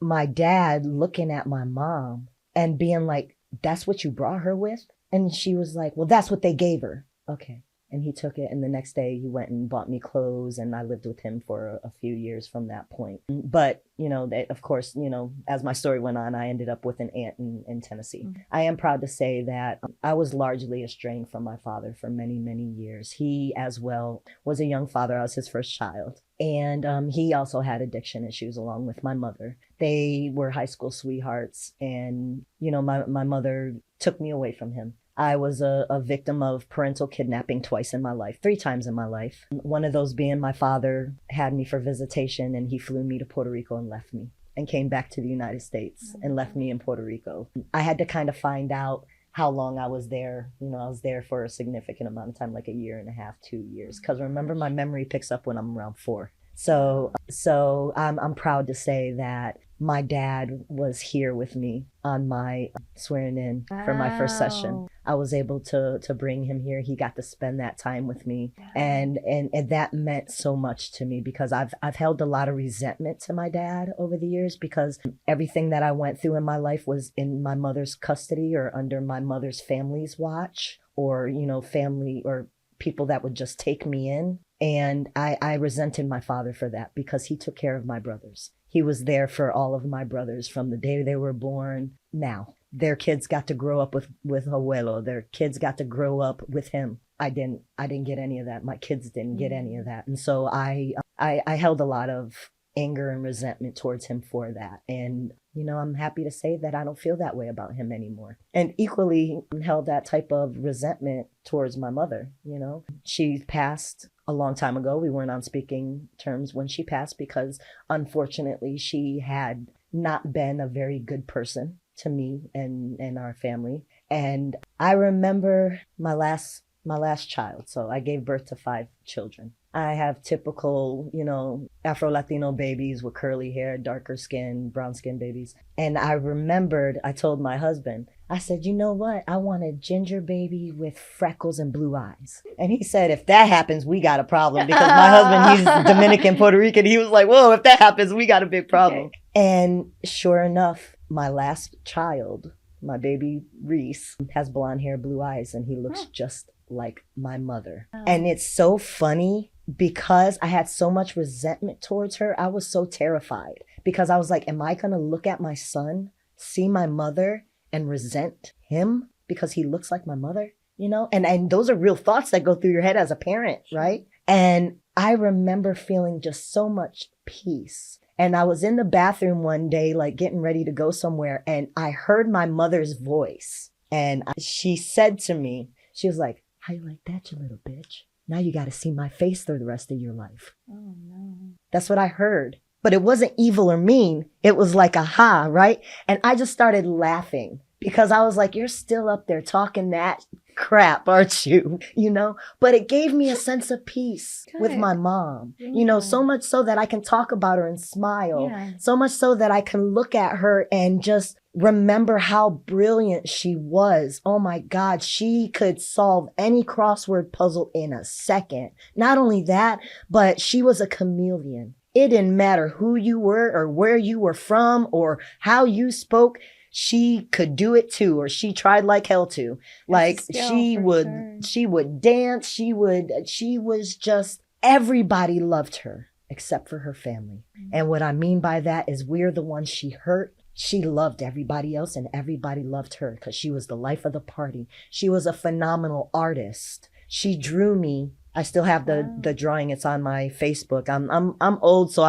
my dad looking at my mom and being like, that's what you brought her with? And she was like, well, that's what they gave her. Okay. And he took it, and the next day he went and bought me clothes, and I lived with him for a few years from that point. But, of course, as my story went on, I ended up with an aunt in Tennessee. Mm-hmm. I am proud to say that I was largely estranged from my father for many, many years. He, as well, was a young father. I was his first child. And he also had addiction issues along with my mother. They were high school sweethearts, and, my mother took me away from him. I was a victim of parental kidnapping twice in my life, 3 times in my life. One of those being my father had me for visitation, and he flew me to Puerto Rico and left me and came back to the United States and left me in Puerto Rico. I had to kind of find out how long I was there. I was there for a significant amount of time, like 1.5 years, 2 years. Because remember, my memory picks up when I'm around 4. So I'm proud to say that my dad was here with me on my swearing in for my first session. I was able to bring him here. He got to spend that time with me. And that meant so much to me because I've held a lot of resentment to my dad over the years because everything that I went through in my life was in my mother's custody or under my mother's family's watch or, family or people that would just take me in. And I resented my father for that because he took care of my brothers. He was there for all of my brothers from the day they were born. Now, their kids got to grow up with abuelo. Their kids got to grow up with him. I didn't get any of that. My kids didn't get any of that. And so I held a lot of anger and resentment towards him for that. And, I'm happy to say that I don't feel that way about him anymore. And equally held that type of resentment towards my mother. She passed a long time ago. We weren't on speaking terms when she passed because unfortunately she had not been a very good person to me and our family. And I remember my last child. So I gave birth to 5 children. I have typical, Afro-Latino babies with curly hair, darker skin, brown skin babies. And I remembered, I told my husband, I said, you know what? I want a ginger baby with freckles and blue eyes. And he said, if that happens, we got a problem. Because my husband, he's Dominican, Puerto Rican. He was like, whoa, if that happens, we got a big problem. Okay. And sure enough, my last child, my baby Reese, has blonde hair, blue eyes, and he looks just like my mother. Oh. And it's so funny because I had so much resentment towards her. I was so terrified because I was like, am I going to look at my son, see my mother, and resent him because he looks like my mother? And those are real thoughts that go through your head as a parent, right? And I remember feeling just so much peace. And I was in the bathroom one day, like getting ready to go somewhere, and I heard my mother's voice. And she said to me, she was like, how you like that, you little bitch? Now you got to see my face through the rest of your life. Oh, no. That's what I heard. But it wasn't evil or mean. It was like, aha, right? And I just started laughing because I was like, you're still up there talking that crap, aren't you? You know, but it gave me a sense of peace with my mom, you know, so much so that I can talk about her and smile, so much so that I can look at her and just remember how brilliant she was. Oh my God, she could solve any crossword puzzle in a second. Not only that, but she was a chameleon. It didn't matter who you were or where you were from or how you spoke. She could do it too, or she tried like hell to. Like she would dance. She was just, everybody loved her except for her family. And what I mean by that is we're the ones she hurt. She loved everybody else and everybody loved her because she was the life of the party. She was a phenomenal artist. She drew me. I still have the drawing. It's on my Facebook. I'm old, so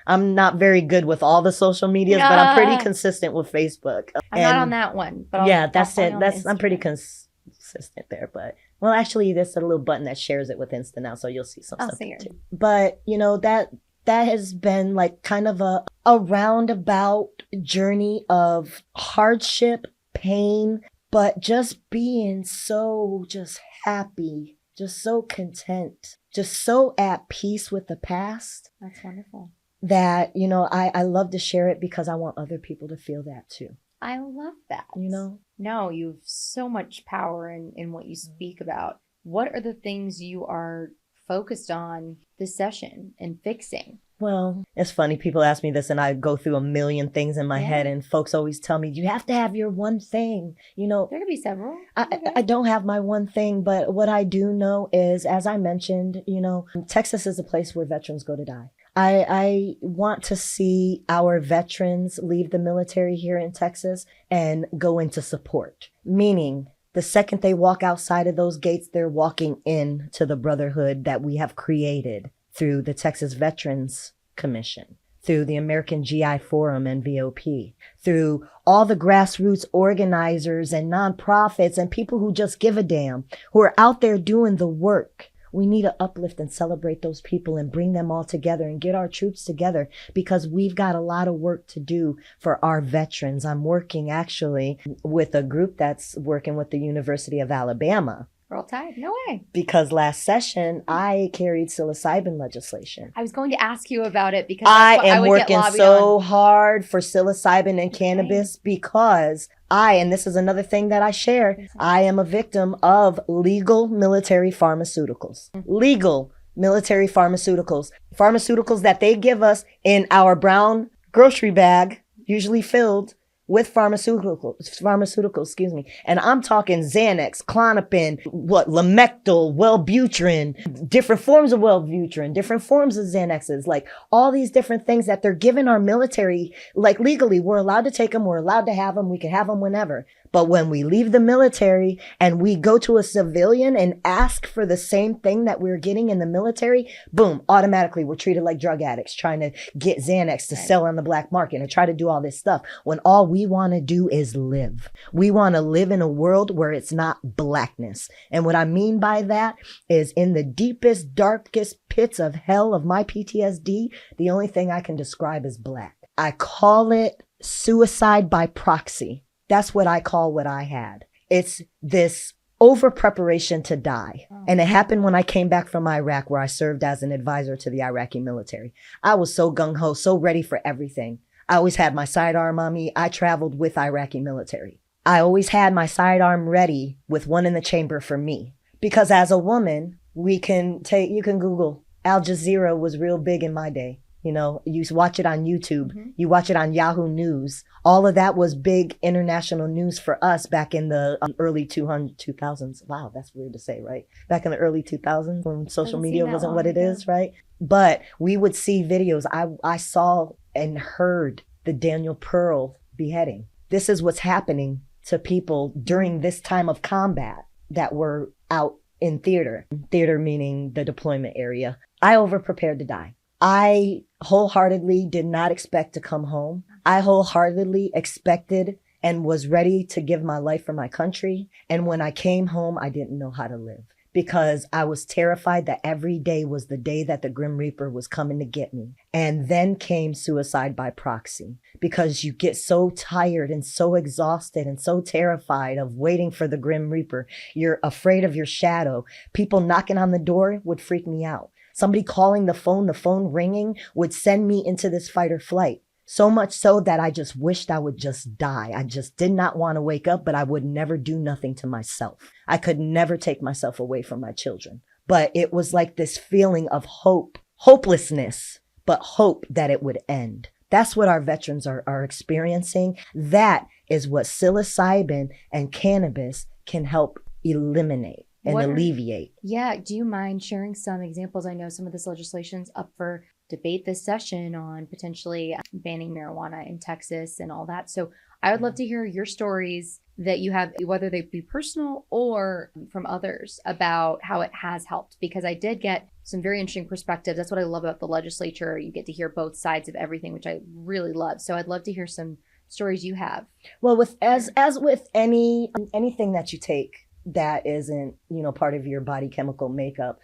I'm not very good with all the social medias, but I'm pretty consistent with Facebook. I'm not on that one, but that's it. I'm pretty consistent there, but well, actually there's a little button that shares it with Insta now, so you'll see some stuff too. But you know, that has been like kind of a roundabout journey of hardship, pain, but just being so just happy. Just so content, just so at peace with the past. That's wonderful. That, you know, I love to share it because I want other people to feel that too. I love that. You know? No, you have so much power in what you speak about. What are the things you are focused on this session and fixing? Well, it's funny. People ask me this and I go through a million things in my head and folks always tell me, you have to have your one thing. You know, there could be several. I don't have my one thing, but what I do know is, as I mentioned, you know, Texas is a place where veterans go to die. I want to see our veterans leave the military here in Texas and go into support, meaning the second they walk outside of those gates, they're walking into the brotherhood that we have created through the Texas Veterans Commission, through the American GI Forum and VOP, through all the grassroots organizers and nonprofits and people who just give a damn, who are out there doing the work. We need to uplift and celebrate those people and bring them all together and get our troops together because we've got a lot of work to do for our veterans. I'm working actually with a group that's working with the University of Alabama. Roll Tide. No way. Because last session, I carried psilocybin legislation. I was going to ask you about it because I am working so hard for psilocybin and cannabis because and this is another thing that I share, I am a victim of legal military pharmaceuticals. Legal military pharmaceuticals. Pharmaceuticals that they give us in our brown grocery bag, usually filled with pharmaceuticals, and I'm talking Xanax, Klonopin, Lamictal, Wellbutrin, different forms of Wellbutrin, different forms of Xanaxes, like all these different things that they're giving our military, like legally, we're allowed to take them, we're allowed to have them, we can have them whenever. But when we leave the military and we go to a civilian and ask for the same thing that we're getting in the military, boom, automatically we're treated like drug addicts trying to get Xanax to sell on the black market and try to do all this stuff when all we want to do is live. We want to live in a world where it's not blackness. And what I mean by that is in the deepest, darkest pits of hell of my PTSD, the only thing I can describe is black. I call it suicide by proxy. That's what I call what I had. It's this over preparation to die. And it happened when I came back from Iraq, where I served as an advisor to the Iraqi military. I was so gung-ho, so ready for everything. I always had my sidearm on me. I traveled with Iraqi military. I always had my sidearm ready with one in the chamber for me. Because as a woman, you can Google. Al Jazeera was real big in my day. You know, you watch it on YouTube, you watch it on Yahoo News. All of that was big international news for us back in the early 2000s. Wow, that's weird to say, right? Back in the early 2000s when social media wasn't what it is, right? But we would see videos. I saw and heard the Daniel Pearl beheading. This is what's happening to people during this time of combat that were out in theater. Theater meaning the deployment area. I over-prepared to die. I wholeheartedly did not expect to come home. I wholeheartedly expected and was ready to give my life for my country. And when I came home, I didn't know how to live because I was terrified that every day was the day that the Grim Reaper was coming to get me. And then came suicide by proxy, because you get so tired and so exhausted and so terrified of waiting for the Grim Reaper. You're afraid of your shadow. People knocking on the door would freak me out. Somebody calling the phone ringing would send me into this fight or flight. So much so that I just wished I would just die. I just did not want to wake up, but I would never do nothing to myself. I could never take myself away from my children. But it was like this feeling of hopelessness, but hope that it would end. That's what our veterans are experiencing. That is what psilocybin and cannabis can help eliminate and alleviate. Yeah. Do you mind sharing some examples? I know some of this legislation's up for debate this session on potentially banning marijuana in Texas and all that. So I would love to hear your stories that you have, whether they be personal or from others, about how it has helped, because I did get some very interesting perspectives. That's what I love about the legislature. You get to hear both sides of everything, which I really love. So I'd love to hear some stories you have. Well, as with anything that you take that isn't, part of your body chemical makeup,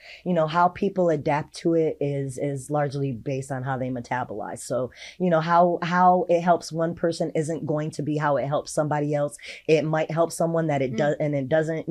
how people adapt to it is largely based on how they metabolize. So, how it helps one person isn't going to be how it helps somebody else. It might help someone that it does and it doesn't,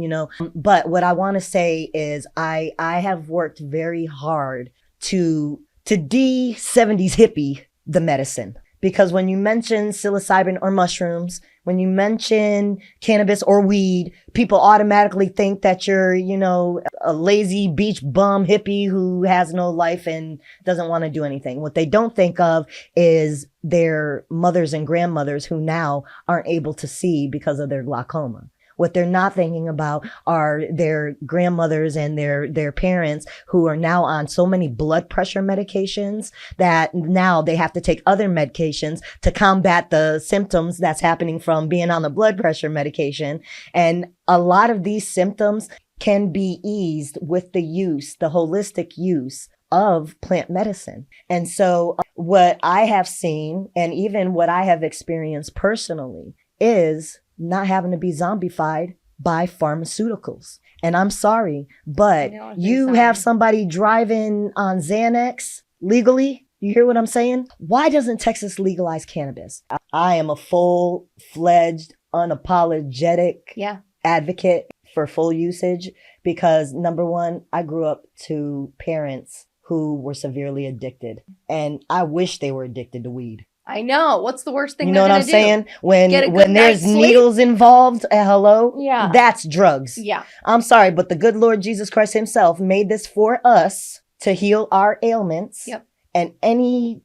But what I want to say is I have worked very hard to de-70s hippie the medicine. Because when you mention psilocybin or mushrooms, when you mention cannabis or weed, people automatically think that you're, a lazy beach bum hippie who has no life and doesn't want to do anything. What they don't think of is their mothers and grandmothers who now aren't able to see because of their glaucoma. What they're not thinking about are their grandmothers and their parents who are now on so many blood pressure medications that now they have to take other medications to combat the symptoms that's happening from being on the blood pressure medication. And a lot of these symptoms can be eased with the holistic use of plant medicine. And so what I have seen, and even what I have experienced personally, is not having to be zombified by pharmaceuticals. And I'm sorry, but you have somebody driving on Xanax legally. You hear what I'm saying? Why doesn't Texas legalize cannabis? I am a full-fledged, unapologetic advocate for full usage because, number one, I grew up to parents who were severely addicted, and I wish they were addicted to weed. I know. What's the worst thing? You know what I'm saying? When there's needles involved, that's drugs. Yeah. I'm sorry, but the good Lord Jesus Christ himself made this for us to heal our ailments. Yep. And you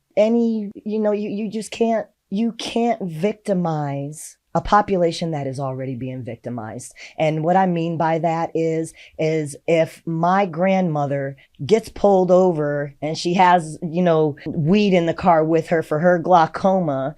just can't victimize a population that is already being victimized. And what I mean by that is if my grandmother gets pulled over and she has, weed in the car with her for her glaucoma,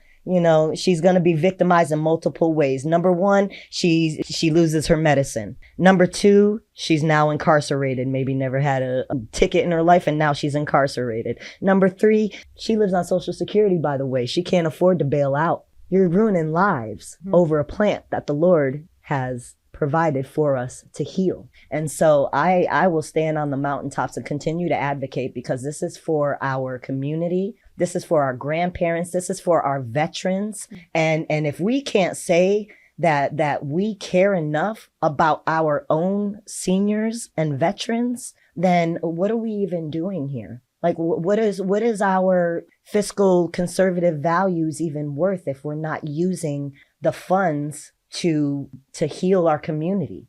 she's going to be victimized in multiple ways. Number one, she loses her medicine. Number two, she's now incarcerated, maybe never had a ticket in her life, and now she's incarcerated. Number three, she lives on Social Security, by the way. She can't afford to bail out. You're ruining lives over a plant that the Lord has provided for us to heal. And so I will stand on the mountaintops and continue to advocate, because this is for our community. This is for our grandparents. This is for our veterans. And if we can't say that we care enough about our own seniors and veterans, then what are we even doing here? Like, what is our fiscal conservative values even worth if we're not using the funds to heal our community?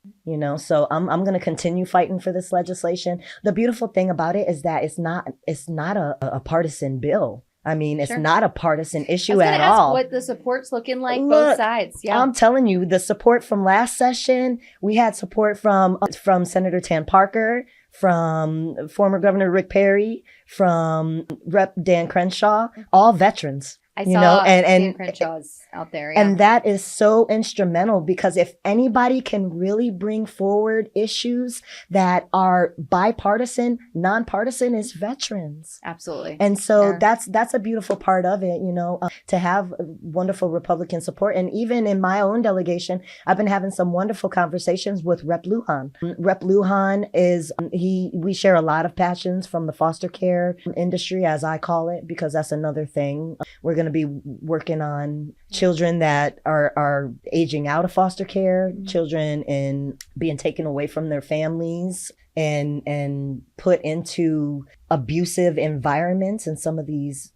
So I'm going to continue fighting for this legislation. The beautiful thing about it is that it's not a partisan bill. I mean, it's not a partisan issue at all. What the support's looking like, both sides. Yeah, I'm telling you, the support from last session, we had support from Senator Tan Parker, from former Governor Rick Perry, from Rep. Dan Crenshaw, all veterans. I you know, saw Dan Crenshaw's out there. Yeah. And that is so instrumental, because if anybody can really bring forward issues that are bipartisan, nonpartisan, is veterans. Absolutely. And so that's a beautiful part of it, you know, to have wonderful Republican support. And even in my own delegation, I've been having some wonderful conversations with Rep. Lujan. Rep. Lujan is, we share a lot of passions from the foster care industry, as I call it, because that's another thing. We're going to be working on children that are aging out of foster care, children in being taken away from their families and put into abusive environments in some of these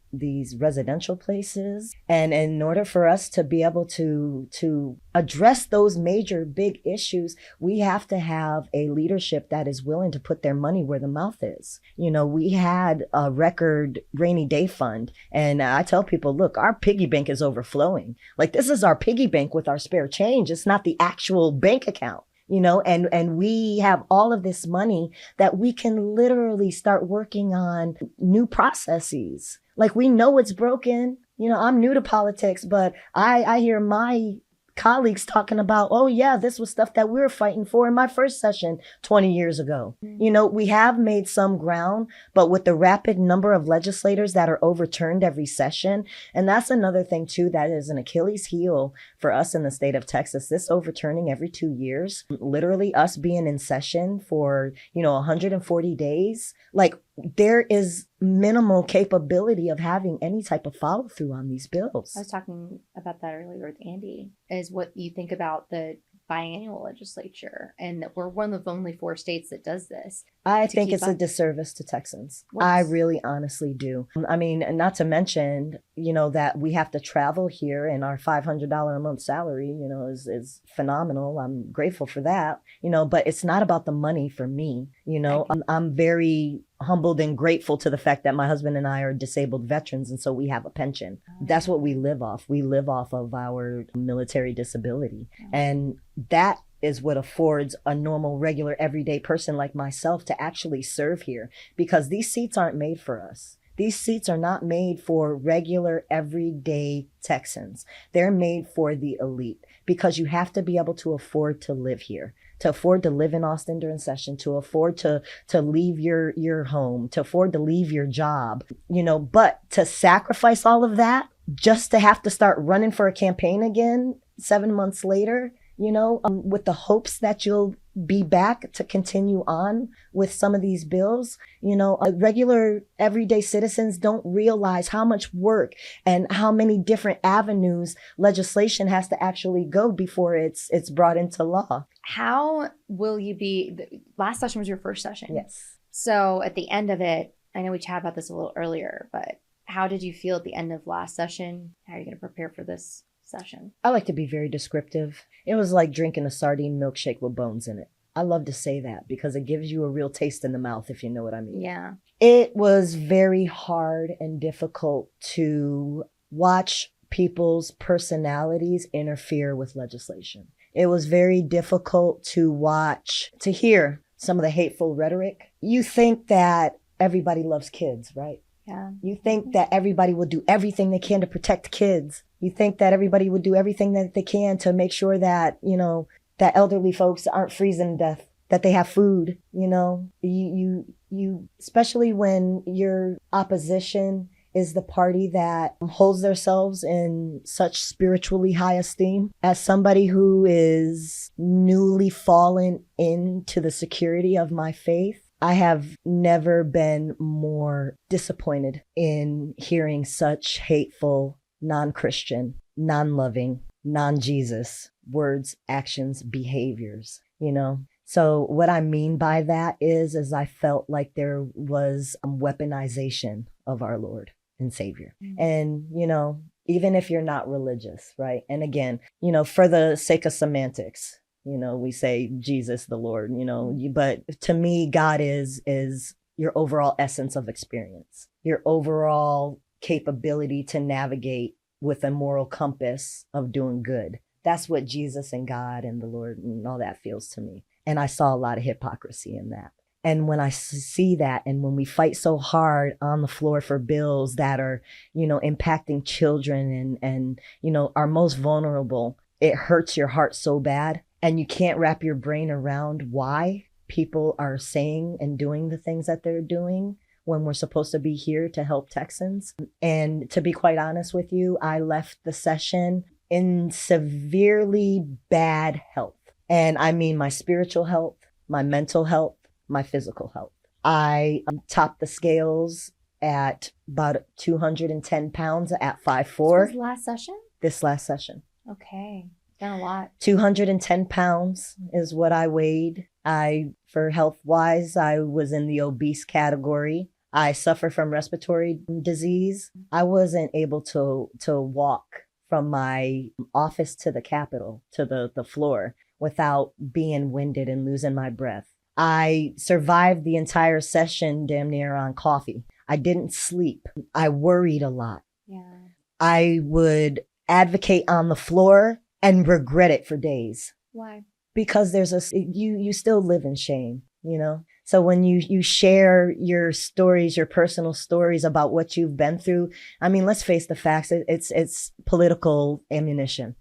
residential places. And in order for us to be able to address those major big issues, we have to have a leadership that is willing to put their money where the mouth is. You know, we had a record rainy day fund, and I tell people, look, our piggy bank is overflowing. Like, this is our piggy bank with our spare change. It's not the actual bank account. You know, and we have all of this money that we can literally start working on new processes. Like, we know it's broken. You know, I'm new to politics, but I hear my colleagues talking about, oh yeah, this was stuff that we were fighting for in my first session 20 years ago. You know, we have made some ground, but with the rapid number of legislators that are overturned every session, and that's another thing too, that is an Achilles heel for us in the state of Texas, this overturning every 2 years, literally us being in session for, 140 days. Like, there is minimal capability of having any type of follow through on these bills. I was talking about that earlier with Andy, is what you think about the biannual legislature, and that we're one of only 4 states that does this. I think it's a disservice to Texans. I really honestly do. I mean, not to mention, that we have to travel here, and our $500 a month salary, is phenomenal. I'm grateful for that, but it's not about the money for me. I'm very humbled and grateful to the fact that my husband and I are disabled veterans, and so we have a pension. That's what we live off. We live off of our military disability. And that is what affords a normal, regular, everyday person like myself to actually serve here, because these seats aren't made for us. These seats are not made for regular, everyday Texans. They're made for the elite, because you have to be able to afford to live here, to afford to live in Austin during session, to afford to leave your home, to afford to leave your job, but to sacrifice all of that just to have to start running for a campaign again 7 months later, with the hopes that you'll be back to continue on with some of these bills. Regular everyday citizens don't realize how much work and how many different avenues legislation has to actually go before it's brought into law. How will you be? Last session was your first session. Yes. So at the end of it, I know we chatted about this a little earlier, but how did you feel at the end of last session? How are you going to prepare for this session? I like to be very descriptive. It was like drinking a sardine milkshake with bones in it. I love to say that because it gives you a real taste in the mouth, if you know what I mean. Yeah. It was very hard and difficult to watch people's personalities interfere with legislation. It was very difficult to hear some of the hateful rhetoric. You think that everybody loves kids, right? Yeah. You think that everybody will do everything they can to protect kids. You think that everybody would do everything that they can to make sure that, that elderly folks aren't freezing to death, that they have food, you especially when your opposition is the party that holds themselves in such spiritually high esteem. As somebody who is newly fallen into the security of my faith, I have never been more disappointed in hearing such hateful, non-Christian, non-loving, non-Jesus words, actions, behaviors, So what I mean by that is I felt like there was weaponization of our Lord and Savior. Mm-hmm. And, even if you're not religious, right? And again, for the sake of semantics, we say Jesus, the Lord, but to me, God is your overall essence of experience, your overall capability to navigate with a moral compass of doing good. That's what Jesus and God and the Lord and all that feels to me. And I saw a lot of hypocrisy in that. And when I see that, and when we fight so hard on the floor for bills that are, impacting children and, are most vulnerable, it hurts your heart so bad. And you can't wrap your brain around why people are saying and doing the things that they're doing when we're supposed to be here to help Texans. And to be quite honest with you, I left the session in severely bad health. And I mean my spiritual health, my mental health, my physical health. I topped the scales at about 210 pounds at 5'4". This was last session? This last session. Okay. Done a lot. 210 pounds is what I weighed. For health-wise, I was in the obese category. I suffer from respiratory disease. I wasn't able to walk from my office to the Capitol, to the floor, without being winded and losing my breath. I survived the entire session damn near on coffee. I didn't sleep. I worried a lot. Yeah. I would advocate on the floor and regret it for days. Why? Because you still live in shame, So when you share your stories, your personal stories about what you've been through, I mean, let's face the facts. It's political ammunition,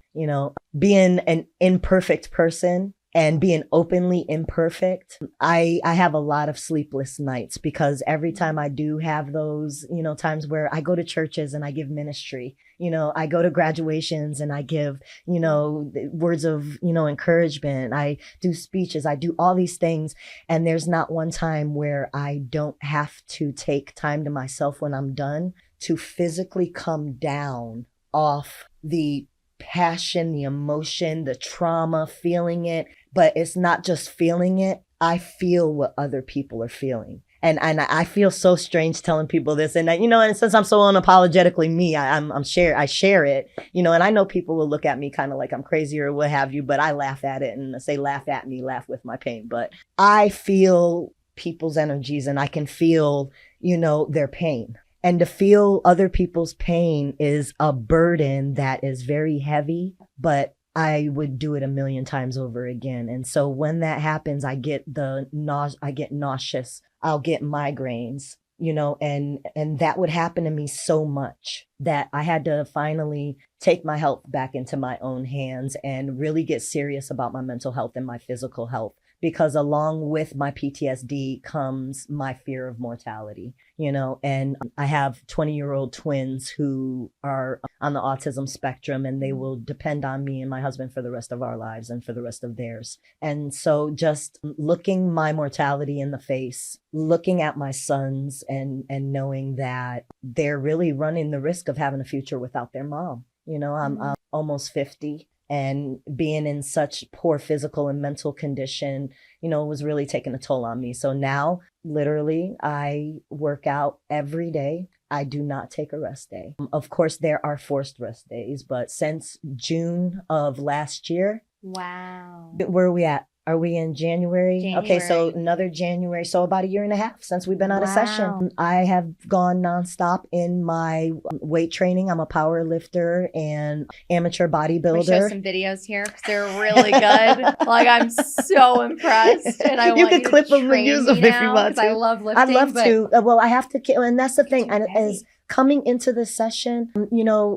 being an imperfect person and being openly imperfect. I have a lot of sleepless nights because every time I do have those, times where I go to churches and I give ministry, I go to graduations and I give, words of, encouragement. I do speeches. I do all these things. And there's not one time where I don't have to take time to myself when I'm done to physically come down off the passion, the emotion, the trauma, feeling it. But it's not just feeling it. I feel what other people are feeling. And I feel so strange telling people this. And, and since I'm so unapologetically me, I share it, and I know people will look at me kind of like I'm crazy or what have you, but I laugh at it and say, laugh at me, laugh with my pain. But I feel people's energies and I can feel, their pain. And to feel other people's pain is a burden that is very heavy, but I would do it a million times over again. And so when that happens, I get nauseous. I'll get migraines, and that would happen to me so much that I had to finally take my health back into my own hands and really get serious about my mental health and my physical health. Because along with my PTSD comes my fear of mortality, and I have 20-year-old twins who are on the autism spectrum, and they will depend on me and my husband for the rest of our lives and for the rest of theirs. And so just looking my mortality in the face, looking at my sons and knowing that they're really running the risk of having a future without their mom. I'm almost 50. And being in such poor physical and mental condition, was really taking a toll on me. So now, literally, I work out every day. I do not take a rest day. Of course, there are forced rest days, but since June of last year. Wow. Where are we at? Are we in January? Okay, so another January. So about a year and a half since we've been out of session. I have gone nonstop in my weight training. I'm a power lifter and amateur bodybuilder. We show some videos here because they're really good. I'm so impressed. And you can clip them and use them if you want to. I love lifting. I'd love to. Well, I have to, and that's the thing. And as coming into this session,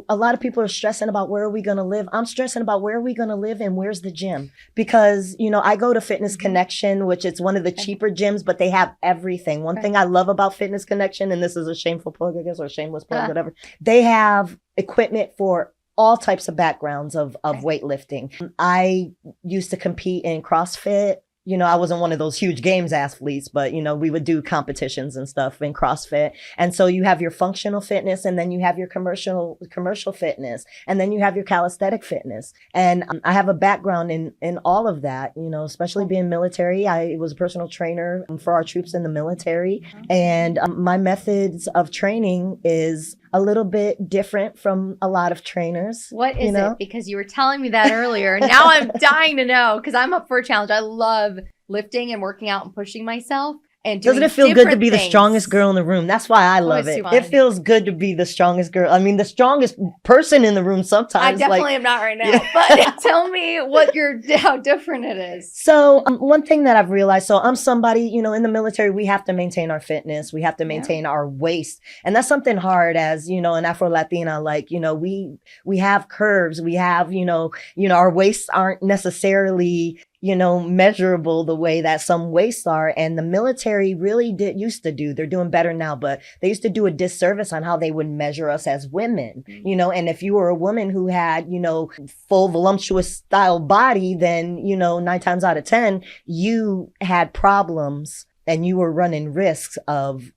a lot of people are stressing about where are we going to live. I'm stressing about where are we going to live and where's the gym? Because, I go to Fitness Connection, which it's one of the cheaper gyms, but they have everything. One thing I love about Fitness Connection, and this is a shameful plug, I guess, or a shameless plug, whatever. They have equipment for all types of backgrounds of weightlifting. I used to compete in CrossFit. I wasn't one of those huge games athletes, but, we would do competitions and stuff in CrossFit. And so you have your functional fitness, and then you have your commercial fitness, and then you have your calisthenic fitness. And I have a background in all of that, especially being military. I was a personal trainer for our troops in the military. And my methods of training is a little bit different from a lot of trainers. What is it? Because you were telling me that earlier. And now I'm dying to know because I'm up for a challenge. I love lifting and working out and pushing myself. and doing Doesn't it feel good to different be the things. strongest girl in the room? That's why I love it's it. fun. It feels good to be the strongest girl. I mean, the strongest person in the room sometimes. I definitely am not right now, Yeah. but tell me how different it is. So one thing that I've realized, so I'm somebody, you know, in the military, we have to maintain our fitness. We have to maintain our waist. And that's something hard as, you know, an Afro-Latina, like, you know, we have curves. We have, you know, our waists aren't necessarily, you know, measurable the way that some waists are. And the military really used to do, they're doing better now, but they used to do a disservice on how they would measure us as women, you know, and if you were a woman who had, you know, full voluptuous style body, then, you know, 9 times out of 10, you had problems and you were running risks of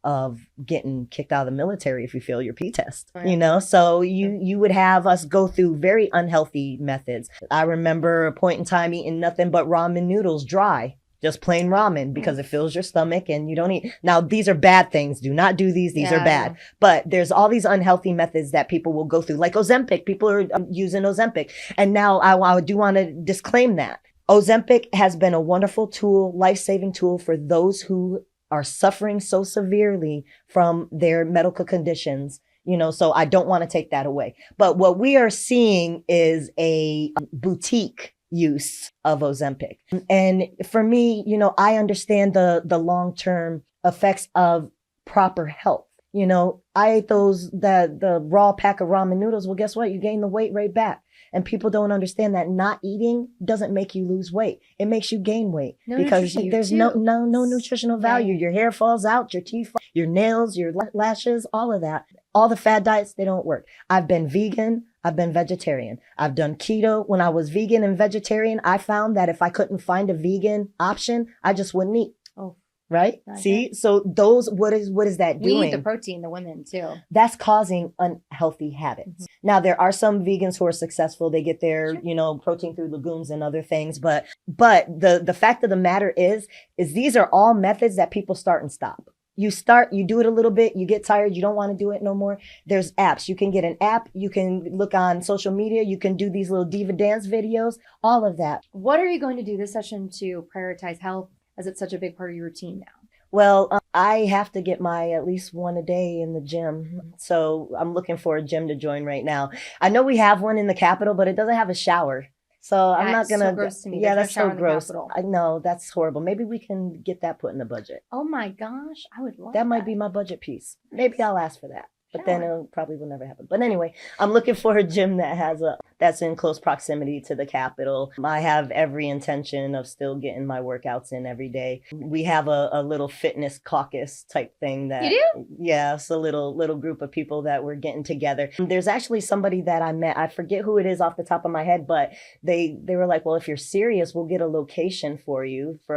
getting kicked out of the military if you fail your P test, you know? So you would have us go through very unhealthy methods. I remember a point in time eating nothing but ramen noodles dry, just plain ramen, because it fills your stomach and you don't eat. Now, these are bad things. Do not do these. These are bad. But there's all these unhealthy methods that people will go through, like Ozempic. People are using Ozempic. And now I do want to disclaim that. Ozempic has been a wonderful tool, life-saving tool for those who are suffering so severely from their medical conditions, you know, so I don't want to take that away. But what we are seeing is a boutique use of Ozempic. And for me, you know, I understand the long-term effects of proper health. You know, I ate the raw pack of ramen noodles. Well, guess what? You gain the weight right back. And people don't understand that not eating doesn't make you lose weight. It makes you gain weight because there's no nutritional value. Your hair falls out, your teeth, your nails, your lashes, all of that. All the fad diets, they don't work. I've been vegan. I've been vegetarian. I've done keto. When I was vegan and vegetarian, I found that if I couldn't find a vegan option, I just wouldn't eat. Oh. Right? Okay. See? So what is that doing? We need the protein, the women too. That's causing unhealthy habits. Mm-hmm. Now, there are some vegans who are successful. They get their, you know, protein through legumes and other things. But the fact of the matter is these are all methods that people start and stop. You do it a little bit, you get tired, you don't want to do it no more. There's apps. You can get an app. You can look on social media. You can do these little diva dance videos, all of that. What are you going to do this session to prioritize health, as it's such a big part of your routine now? Well, I have to get my at least one a day in the gym. So I'm looking for a gym to join right now. I know we have one in the Capitol, but it doesn't have a shower. So I'm not going to. So gross to me. Yeah, There's that's no shower so in the gross. Capitol. I know, that's horrible. Maybe we can get that put in the budget. Oh my gosh, I would love that. That might be my budget piece. Maybe I'll ask for that. But then it probably will never happen. But anyway, I'm looking for a gym that's in close proximity to the Capitol. I have every intention of still getting my workouts in every day. We have a little fitness caucus type thing that. You do? Yeah, it's a little group of people that we're getting together. There's actually somebody that I met. I forget who it is off the top of my head, but they were like, well, if you're serious, we'll get a location for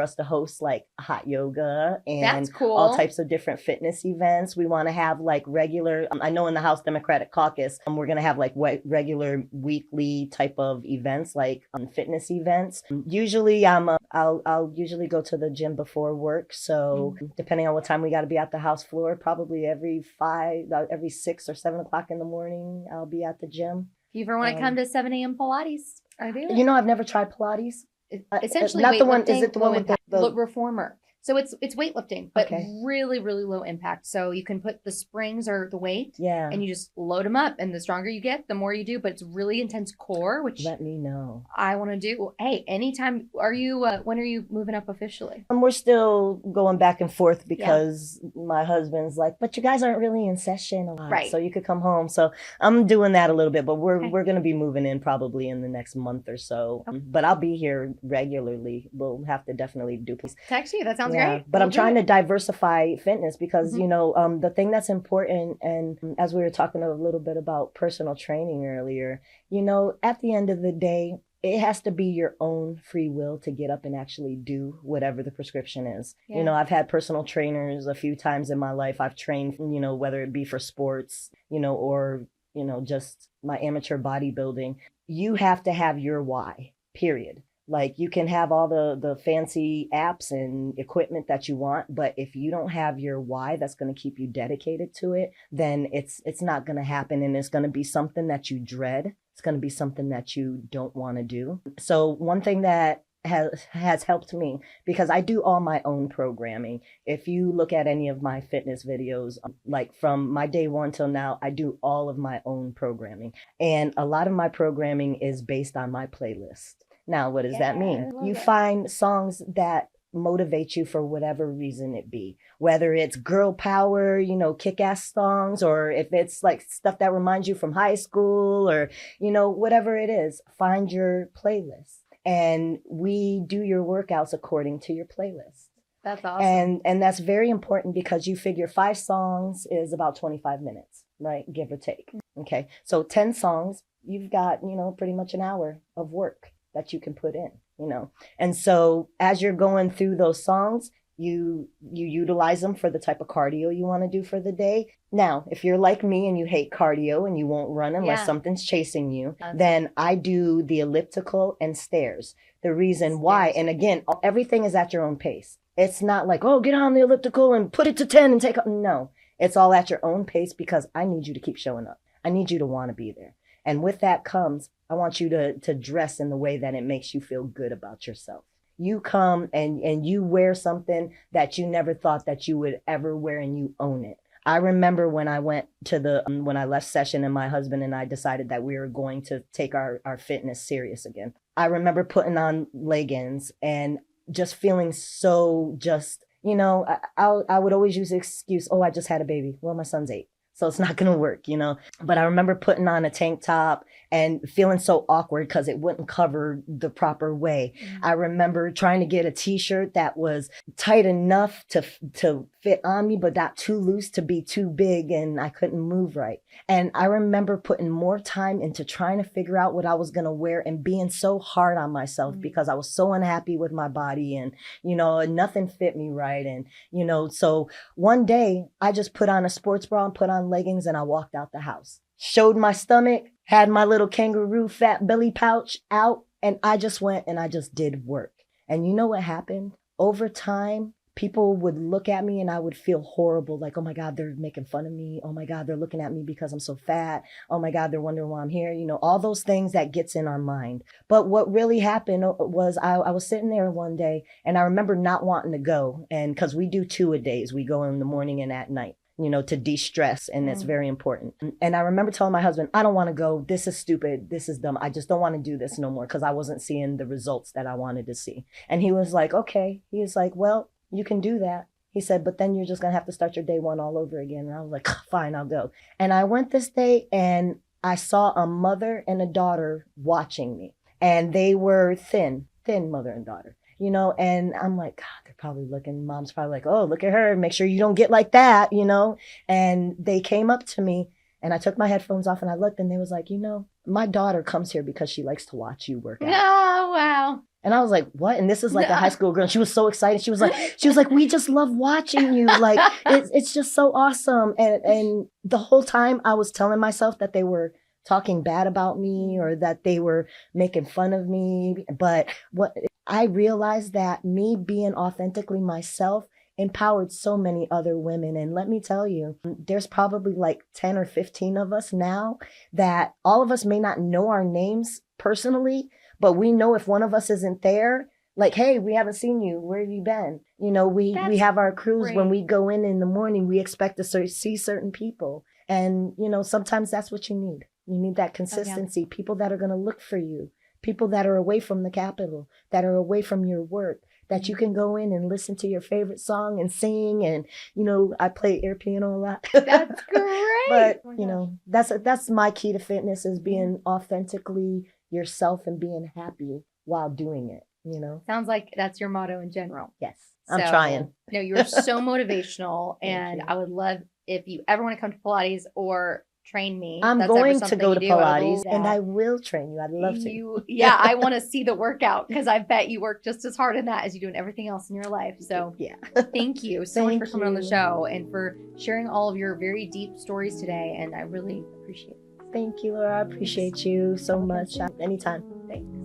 us to host like hot yoga and that's cool. All types of different fitness events. We want to have like regular. I know in the House Democratic Caucus, we're going to have like regular weekly type of events, like fitness events. Usually I'll usually go to the gym before work. So depending on what time we got to be at the House floor, probably every 6 or 7 o'clock in the morning, I'll be at the gym. If you ever want to come to 7 a.m. Pilates, I do. You know, I've never tried Pilates. Essentially, not the one. Is it the one with the reformer? So it's weightlifting, but really, really low impact. So you can put the springs or the weight, and you just load them up. And the stronger you get, the more you do. But it's really intense core, which let me know. I want to do. Hey, anytime. Are you? When are you moving up officially? We're still going back and forth because my husband's like, but you guys aren't really in session a lot, right? So you could come home. So I'm doing that a little bit, but we're going to be moving in probably in the next month or so. Okay. But I'll be here regularly. We'll have to definitely do. Text you. That sounds great. But I'm trying to diversify fitness because, you know, the thing that's important, and as we were talking a little bit about personal training earlier, you know, at the end of the day, it has to be your own free will to get up and actually do whatever the prescription is. Yeah. You know, I've had personal trainers a few times in my life. I've trained, you know, whether it be for sports, you know, or, you know, just my amateur bodybuilding. You have to have your why, period. Like you can have all the fancy apps and equipment that you want, but if you don't have your why that's going to keep you dedicated to it, then it's not going to happen. And it's going to be something that you dread. It's going to be something that you don't want to do. So one thing that has helped me because I do all my own programming. If you look at any of my fitness videos, like from my day one till now, I do all of my own programming. And a lot of my programming is based on my playlist. Now, what does that mean? You find songs that motivate you for whatever reason it be, whether it's girl power, kick-ass songs, or if it's like stuff that reminds you from high school, or whatever it is. Find your playlist and we do your workouts according to your playlist. That's awesome. And that's very important because you figure 5 songs is about 25 minutes, right, give or take. Okay, so 10 songs, you've got pretty much an hour of work that you can put in. And so as you're going through those songs, you utilize them for the type of cardio you want to do for the day. Now, if you're like me and you hate cardio and you won't run unless something's chasing you, then I do the elliptical and stairs. The reason why, and again, everything is at your own pace. It's not like, oh, get on the elliptical and put it to 10 and take off. No, it's all at your own pace because I need you to keep showing up. I need you to want to be there. And with that comes, I want you to dress in the way that it makes you feel good about yourself. You come and you wear something that you never thought that you would ever wear and you own it. I remember when I went to when I left session and my husband and I decided that we were going to take our fitness serious again. I remember putting on leggings and just feeling so just, I would always use the excuse, oh, I just had a baby. Well, my son's 8. So it's not going to work, But I remember putting on a tank top and feeling so awkward because it wouldn't cover the proper way. Mm-hmm. I remember trying to get a t-shirt that was tight enough to fit on me, but not too loose to be too big, and I couldn't move right. And I remember putting more time into trying to figure out what I was going to wear and being so hard on myself because I was so unhappy with my body and, nothing fit me right. And, so one day I just put on a sports bra and put on leggings and I walked out the house, showed my stomach, had my little kangaroo fat belly pouch out, and I just went and I just did work. And you know what happened? Over time, people would look at me and I would feel horrible. Like, oh my God, they're making fun of me. Oh my God, they're looking at me because I'm so fat. Oh my God, they're wondering why I'm here. All those things that gets in our mind. But what really happened was I was sitting there one day and I remember not wanting to go. And because we do 2-a-days, we go in the morning and at night. To de-stress. And it's very important. And I remember telling my husband, I don't want to go. This is stupid. This is dumb. I just don't want to do this no more because I wasn't seeing the results that I wanted to see. And he was like, okay. He was like, well, you can do that. He said, but then you're just going to have to start your day one all over again. And I was like, fine, I'll go. And I went this day and I saw a mother and a daughter watching me. And they were thin mother and daughter. And I'm like, God, they're probably looking, mom's probably like, oh, look at her, make sure you don't get like that, and they came up to me and I took my headphones off and I looked and they was like, my daughter comes here because she likes to watch you work out. Oh, wow. And I was like, what? And this is like a high school girl. She was so excited. She was like, we just love watching you. Like, it's just so awesome. And the whole time I was telling myself that they were talking bad about me or that they were making fun of me. But what I realized that me being authentically myself empowered so many other women. And let me tell you, there's probably like 10 or 15 of us now that all of us may not know our names personally, but we know if one of us isn't there, like, hey, we haven't seen you. Where have you been? We have our crews. Great. When we go in the morning, we expect to see certain people. And, sometimes that's what you need. You need that consistency, people that are going to look for you. People that are away from the Capitol, that are away from your work, that you can go in and listen to your favorite song and sing. And, I play air piano a lot. That's great. But, that's my key to fitness is being authentically yourself and being happy while doing it, Sounds like that's your motto in general. Yes, I'm trying. No, you're so motivational. And I would love if you ever want to come to Pilates or train me. I'm going to go to Pilates and I will train you. I'd love to. I want to see the workout because I bet you work just as hard in that as you do in everything else in your life. So thank you so much for coming on the show and for sharing all of your very deep stories today. And I really appreciate it. Thank you, Laura. I appreciate you so much. Anytime. Thanks.